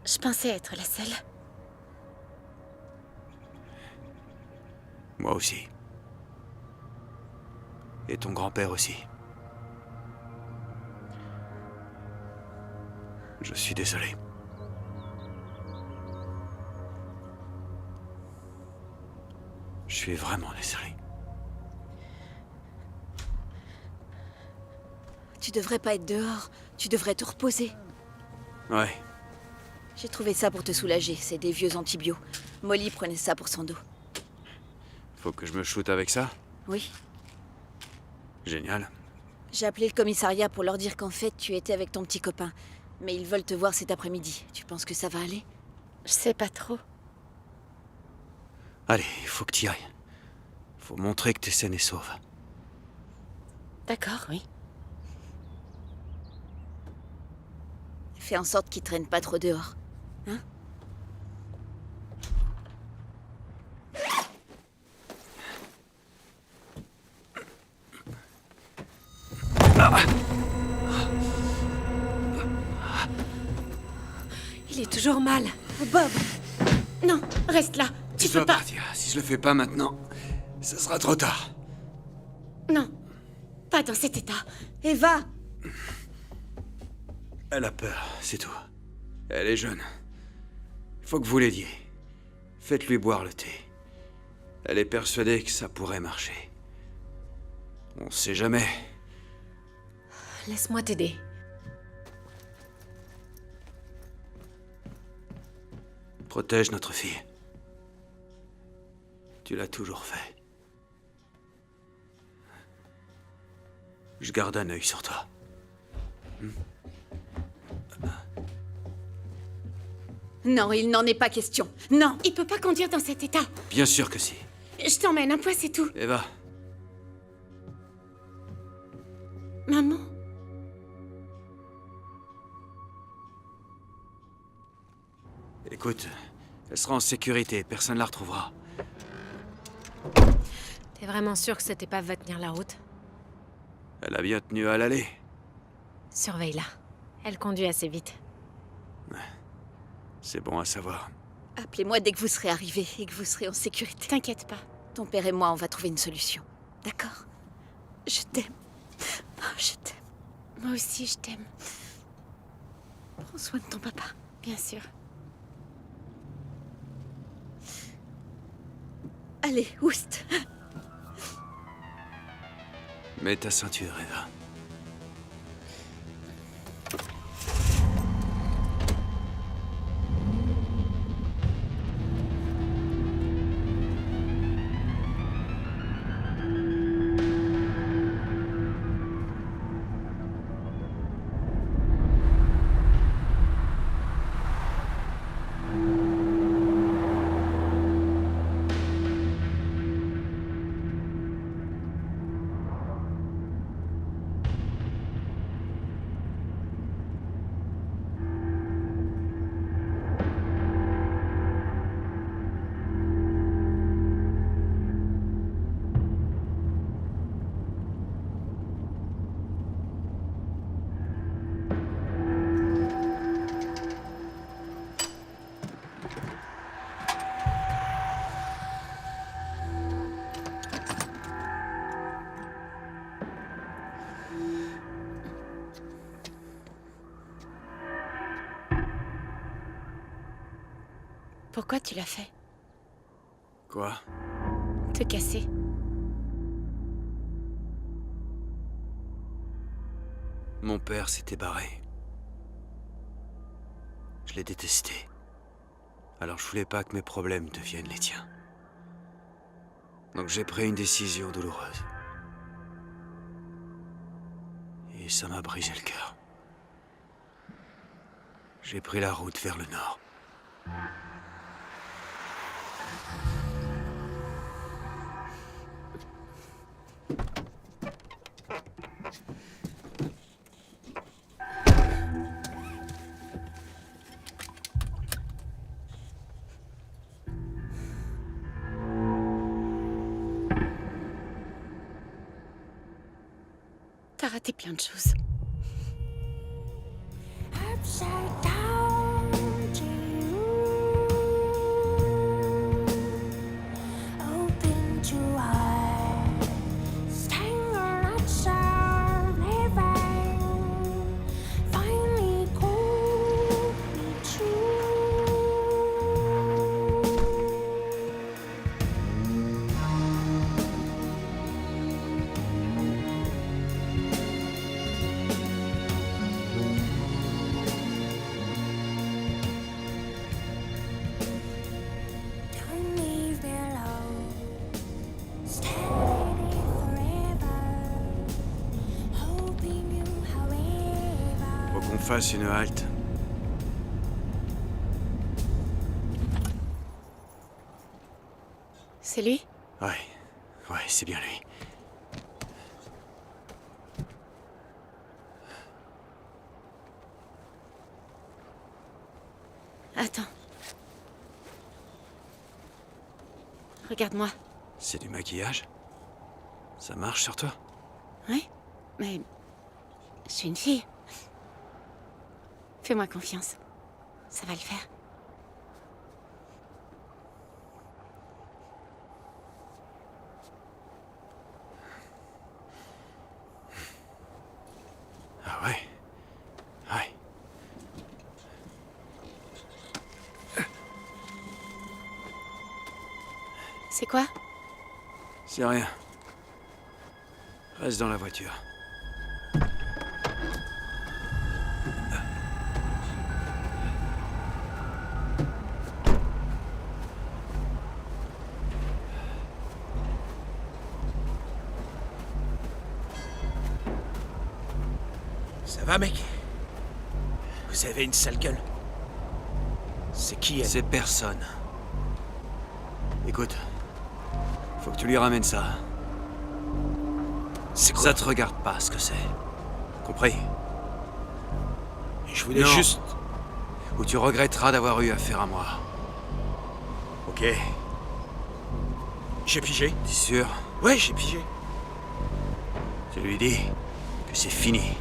Je pensais être la seule. Moi aussi. Et ton grand-père aussi. Je suis désolé. Je suis vraiment désolé. Tu devrais pas être dehors. Tu devrais te reposer. Ouais. J'ai trouvé ça pour te soulager. C'est des vieux antibiotiques. Molly prenait ça pour son dos. Faut que je me shoote avec ça? Oui. Génial. J'ai appelé le commissariat pour leur dire qu'en fait, tu étais avec ton petit copain. Mais ils veulent te voir cet après-midi. Tu penses que ça va aller? Je sais pas trop. Allez, il faut que t'y ailles. Faut montrer que t'es saine et sauve. D'accord, oui. Fais en sorte qu'ils traînent pas trop dehors. Hein? Il est toujours mal. Bob! Non, reste là. Tu Je peux dois pas. partir. Si je le fais pas maintenant, ça sera trop tard. Non. Pas dans cet état. Eva! Elle a peur, c'est tout. Elle est jeune. Il faut que vous l'aidiez. Faites-lui boire le thé. Elle est persuadée que ça pourrait marcher. On sait jamais. Laisse-moi t'aider. Protège notre fille. Tu l'as toujours fait. Je garde un œil sur toi. Non, il n'en est pas question. Non! Il peut pas conduire dans cet état. Bien sûr que si. Je t'emmène, un point, c'est tout. Eva, Maman? écoute, elle sera en sécurité, personne la retrouvera. T'es vraiment sûr que cette épave va tenir la route? Elle a bien tenu à l'aller. Surveille-la. Elle conduit assez vite. C'est bon à savoir. Appelez-moi dès que vous serez arrivés et que vous serez en sécurité. T'inquiète pas. Ton père et moi, on va trouver une solution. D'accord? Je t'aime. Oh, je t'aime. Moi aussi, je t'aime. Prends soin de ton papa. Bien sûr. Allez, oust. Mets ta ceinture, Eva. Pourquoi tu l'as fait? Quoi? Te casser. Mon père s'était barré. Je l'ai détesté. Alors je voulais pas que mes problèmes deviennent les tiens. Donc j'ai pris une décision douloureuse. Et ça m'a brisé le cœur. J'ai pris la route vers le nord. T'as raté plein de choses. Upside down to you. Open to heart. Staying outside, living. Finally cool me true. fasse une halte. C'est lui? Ouais, c'est bien lui. Attends. Regarde-moi. C'est du maquillage? Ça marche sur toi? Oui, mais... je suis une fille. Fais-moi confiance. Ça va le faire. Ah ouais? Ouais. C'est quoi? C'est rien. Reste dans la voiture. Ça va, mec? Vous avez une sale gueule. C'est qui, elle? C'est personne. Écoute, faut que tu lui ramènes ça. C'est quoi? Ça te regarde pas ce que c'est. Compris? Je voulais Non. juste... Ou tu regretteras d'avoir eu affaire à moi. Ok? J'ai pigé. T'es sûr? Ouais, j'ai pigé. Je lui dis que c'est fini.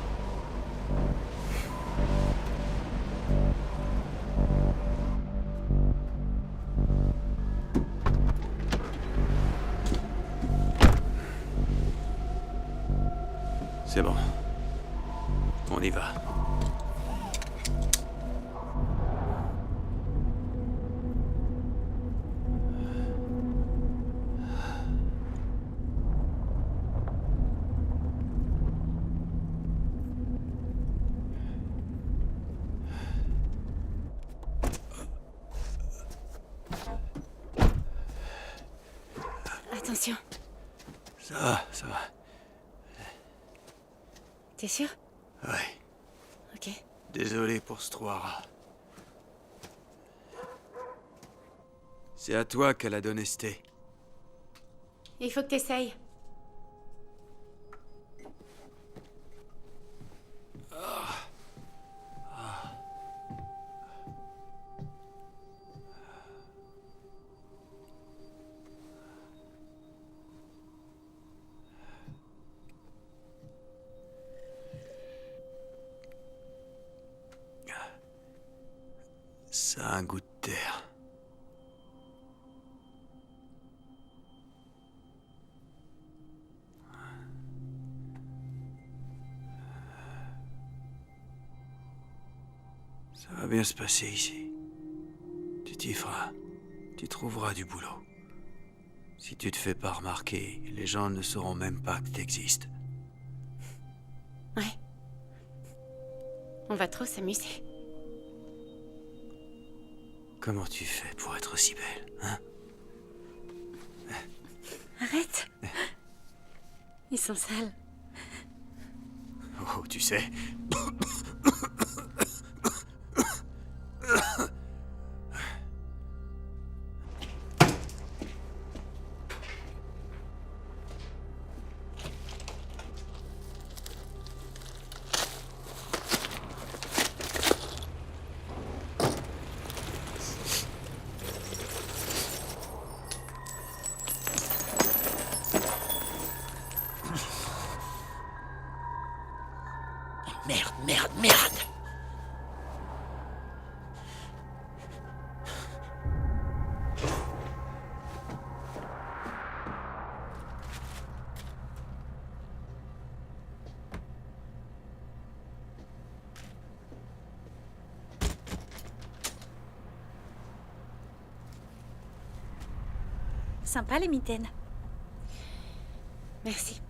C'est bon. On y va. Attention. Ça va, ça va. T'es sûr? Ouais. Ok. Désolé pour ce trou. C'est à toi qu'elle a donné ce thé. Il faut que t'essayes. Ça a un goût de terre. Ça va bien se passer ici. Tu t'y feras. Tu trouveras du boulot. Si tu te fais pas remarquer, les gens ne sauront même pas que t'existes. Ouais. On va trop s'amuser. Comment tu fais pour être aussi belle, hein? Arrête. Ils sont sales. Oh, tu sais... Merde. Sympa les mitaines. Merci.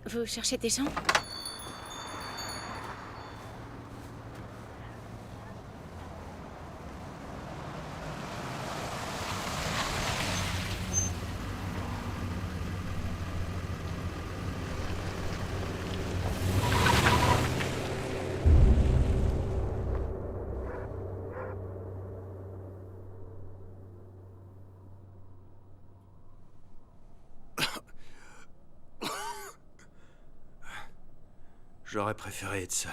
Vous cherchez des gens? J'aurais préféré être seul.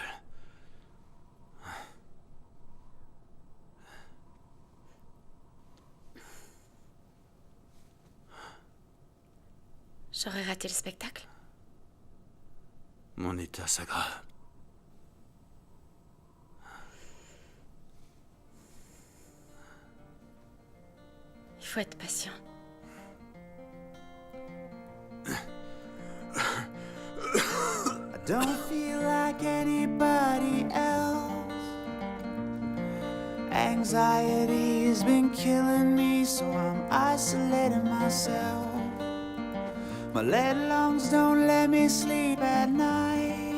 J'aurais raté le spectacle. Mon état s'aggrave. Il faut être patient. I don't feel like anybody else. Anxiety has been killing me, so I'm isolating myself. My lead lungs don't let me sleep at night.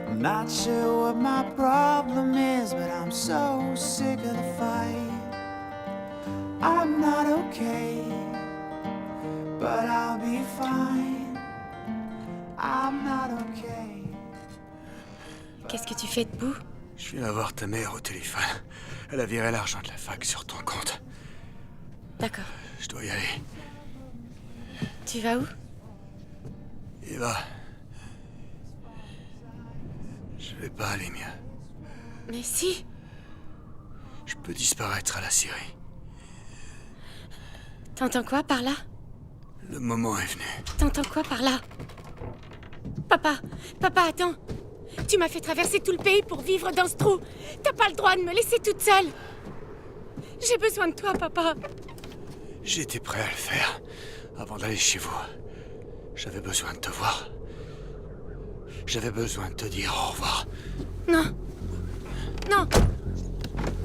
I'm not sure what my problem is, but I'm so sick of the fight. I'm not okay, but I'll be fine. I'm not okay. Qu'est-ce que tu fais debout? Je viens d'avoir ta mère au téléphone. Elle a viré l'argent de la fac sur ton compte. D'accord. Je dois y aller. Tu vas où? Eva. Je vais pas aller mieux. Mais si. Je peux disparaître à la Syrie. T'entends quoi par là? Le moment est venu. T'entends quoi par là? Papa, attends. Tu m'as fait traverser tout le pays pour vivre dans ce trou. T'as pas le droit de me laisser toute seule. J'ai besoin de toi, papa. J'étais prêt à le faire avant d'aller chez vous. J'avais besoin de te voir. J'avais besoin de te dire au revoir. Non. Non.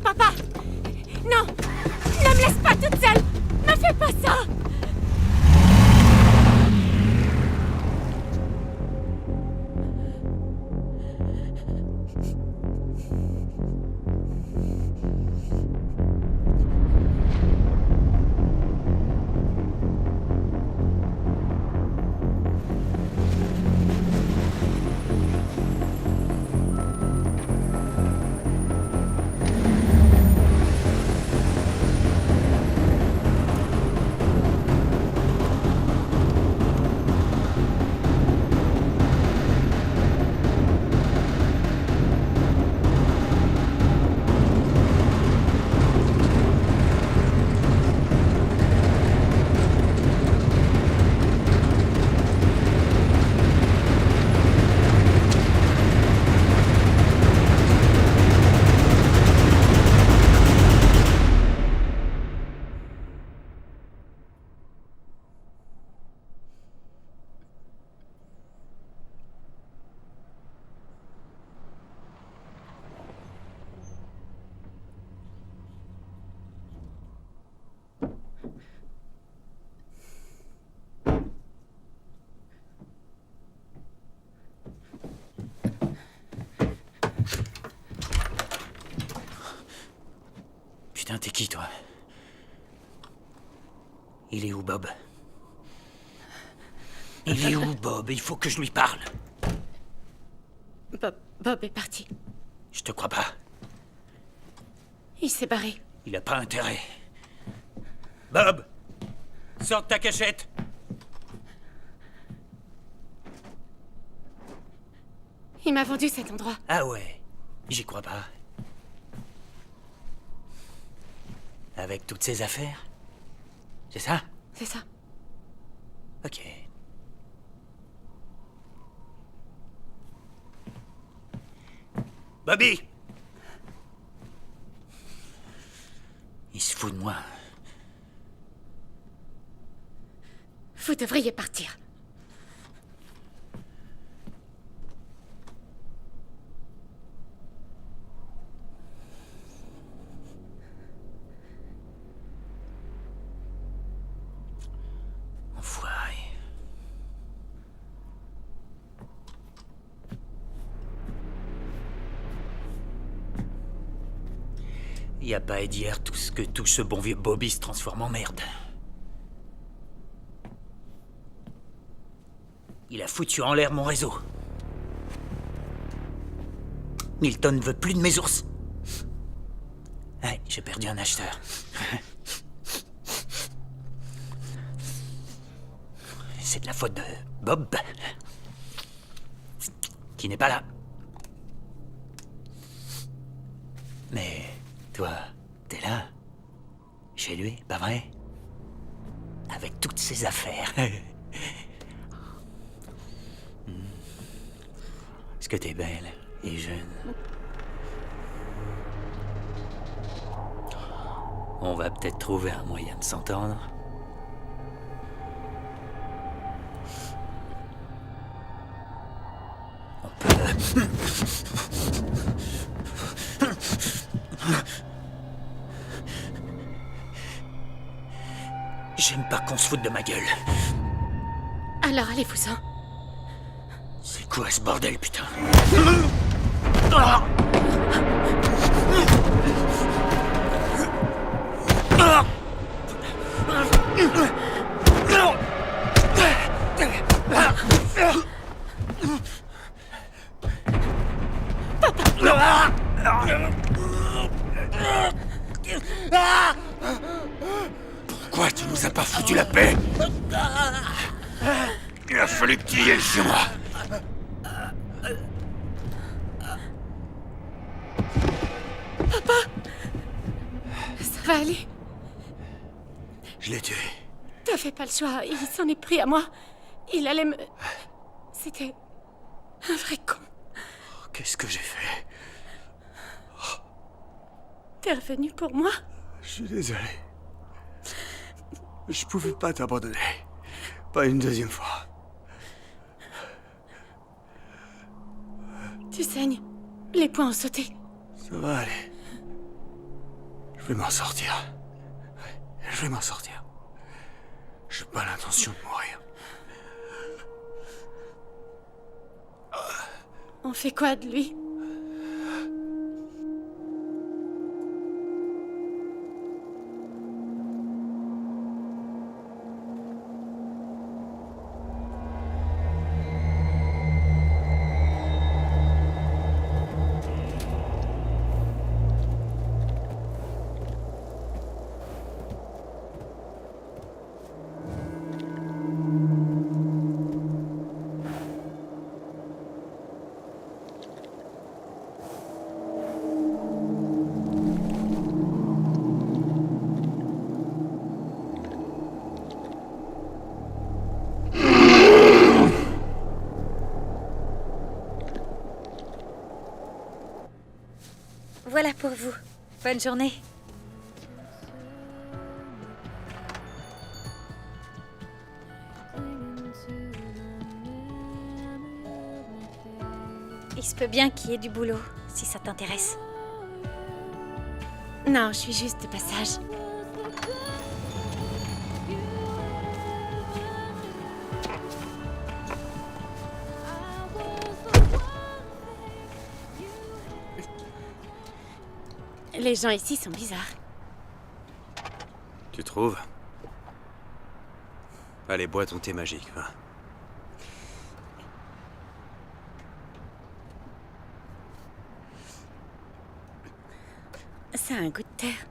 Papa. Non. Ne me laisse pas toute seule. Ne fais pas ça. Putain, t'es qui, toi? Il est où, Bob? Il est où, Bob? Il faut que je lui parle. Bob est parti. Je te crois pas. Il s'est barré. Il a pas intérêt. Bob! Sors de ta cachette! Il m'a vendu cet endroit. Ah ouais, j'y crois pas. Avec toutes ces affaires? C'est ça? C'est ça. Ok. Bobby! Il se fout de moi. Vous devriez partir. Enfoiré. Y a pas d'hier tout ce que touche ce bon vieux Bobby se transforme en merde. Il a foutu en l'air mon réseau. Milton ne veut plus de mes ours. Ouais, j'ai perdu un acheteur. C'est de la faute de Bob. qui n'est pas là. Mais toi, t'es là, chez lui, pas vrai? Avec toutes ses affaires. Est-ce que t'es belle et jeune? On va peut-être trouver un moyen de s'entendre. On peut... J'aime pas qu'on se foute de ma gueule. Alors allez-vous-en. C'est quoi ce bordel, putain? Pourquoi tu nous as pas foutu la paix? Il a fallu que tu viennes chez moi. Papa! Ça va aller. Je l'ai tué. T'as fait pas le choix. Il s'en est pris à moi. Il allait me... C'était... un vrai con. Qu'est-ce que j'ai fait? T'es revenu pour moi? Je suis désolé. Je pouvais pas t'abandonner. Pas une deuxième fois. Tu saignes. Les poings ont sauté. Ça va aller. Je vais m'en sortir. Je vais m'en sortir. J'ai pas l'intention de mourir. On fait quoi de lui? Voilà pour vous. Bonne journée. Il se peut bien qu'il y ait du boulot, si ça t'intéresse. Non, je suis juste de passage. Les gens ici sont bizarres. Tu trouves? Allez, bois ton thé magique, va. Ça a un goût de terre.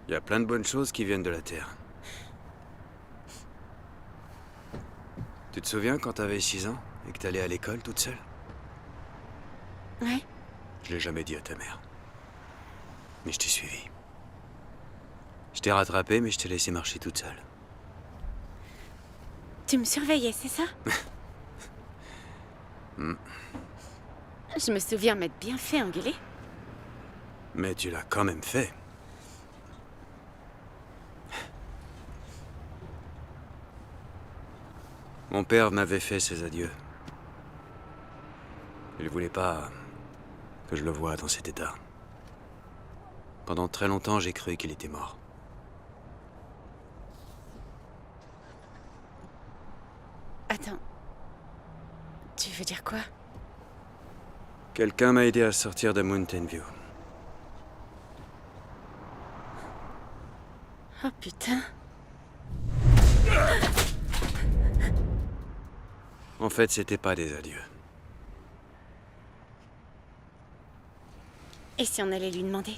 Il y a plein de bonnes choses qui viennent de la Terre. Tu te souviens quand t'avais 6 ans et que t'allais à l'école toute seule? Ouais. Je l'ai jamais dit à ta mère. Mais je t'ai suivi. Je t'ai rattrapé, mais je t'ai laissé marcher toute seule. Tu me surveillais, c'est ça? Je me souviens m'être bien fait engueuler. Mais tu l'as quand même fait. Mon père m'avait fait ses adieux. Il voulait pas que je le voie dans cet état. Pendant très longtemps, j'ai cru qu'il était mort. Attends. Tu veux dire quoi? Quelqu'un m'a aidé à sortir de Mountain View. Oh putain. En fait, c'était pas des adieux. Et si on allait lui demander?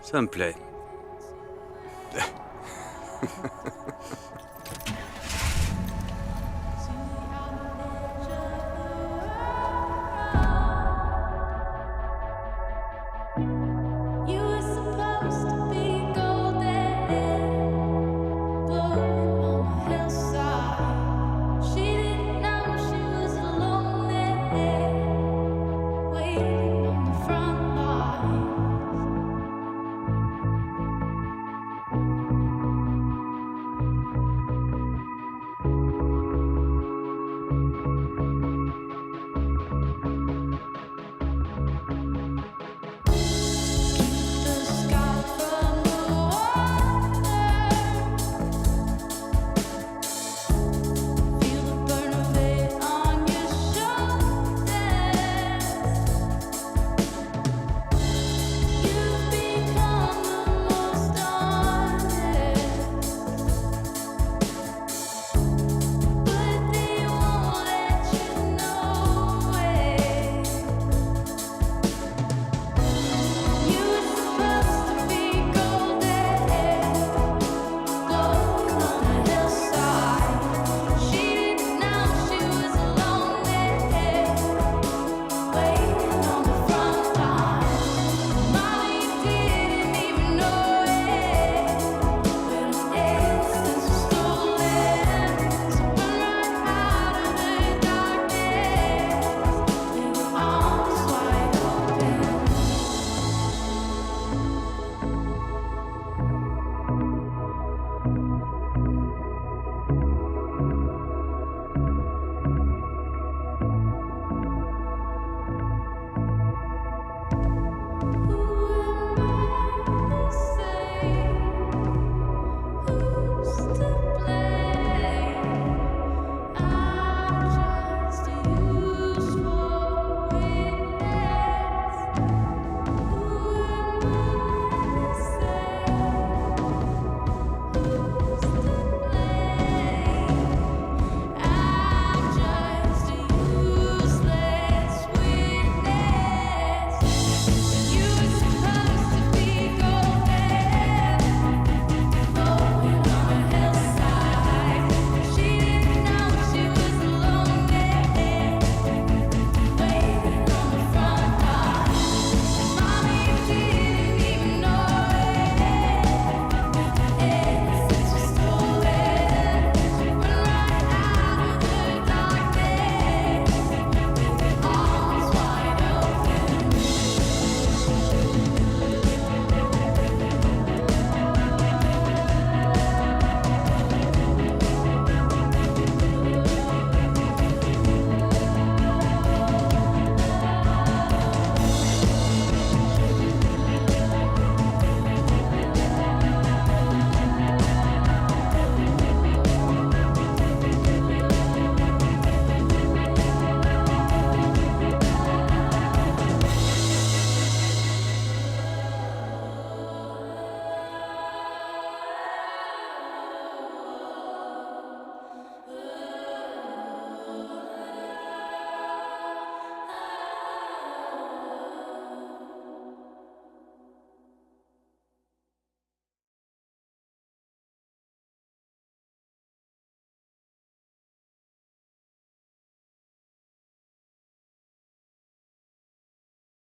Ça me plaît.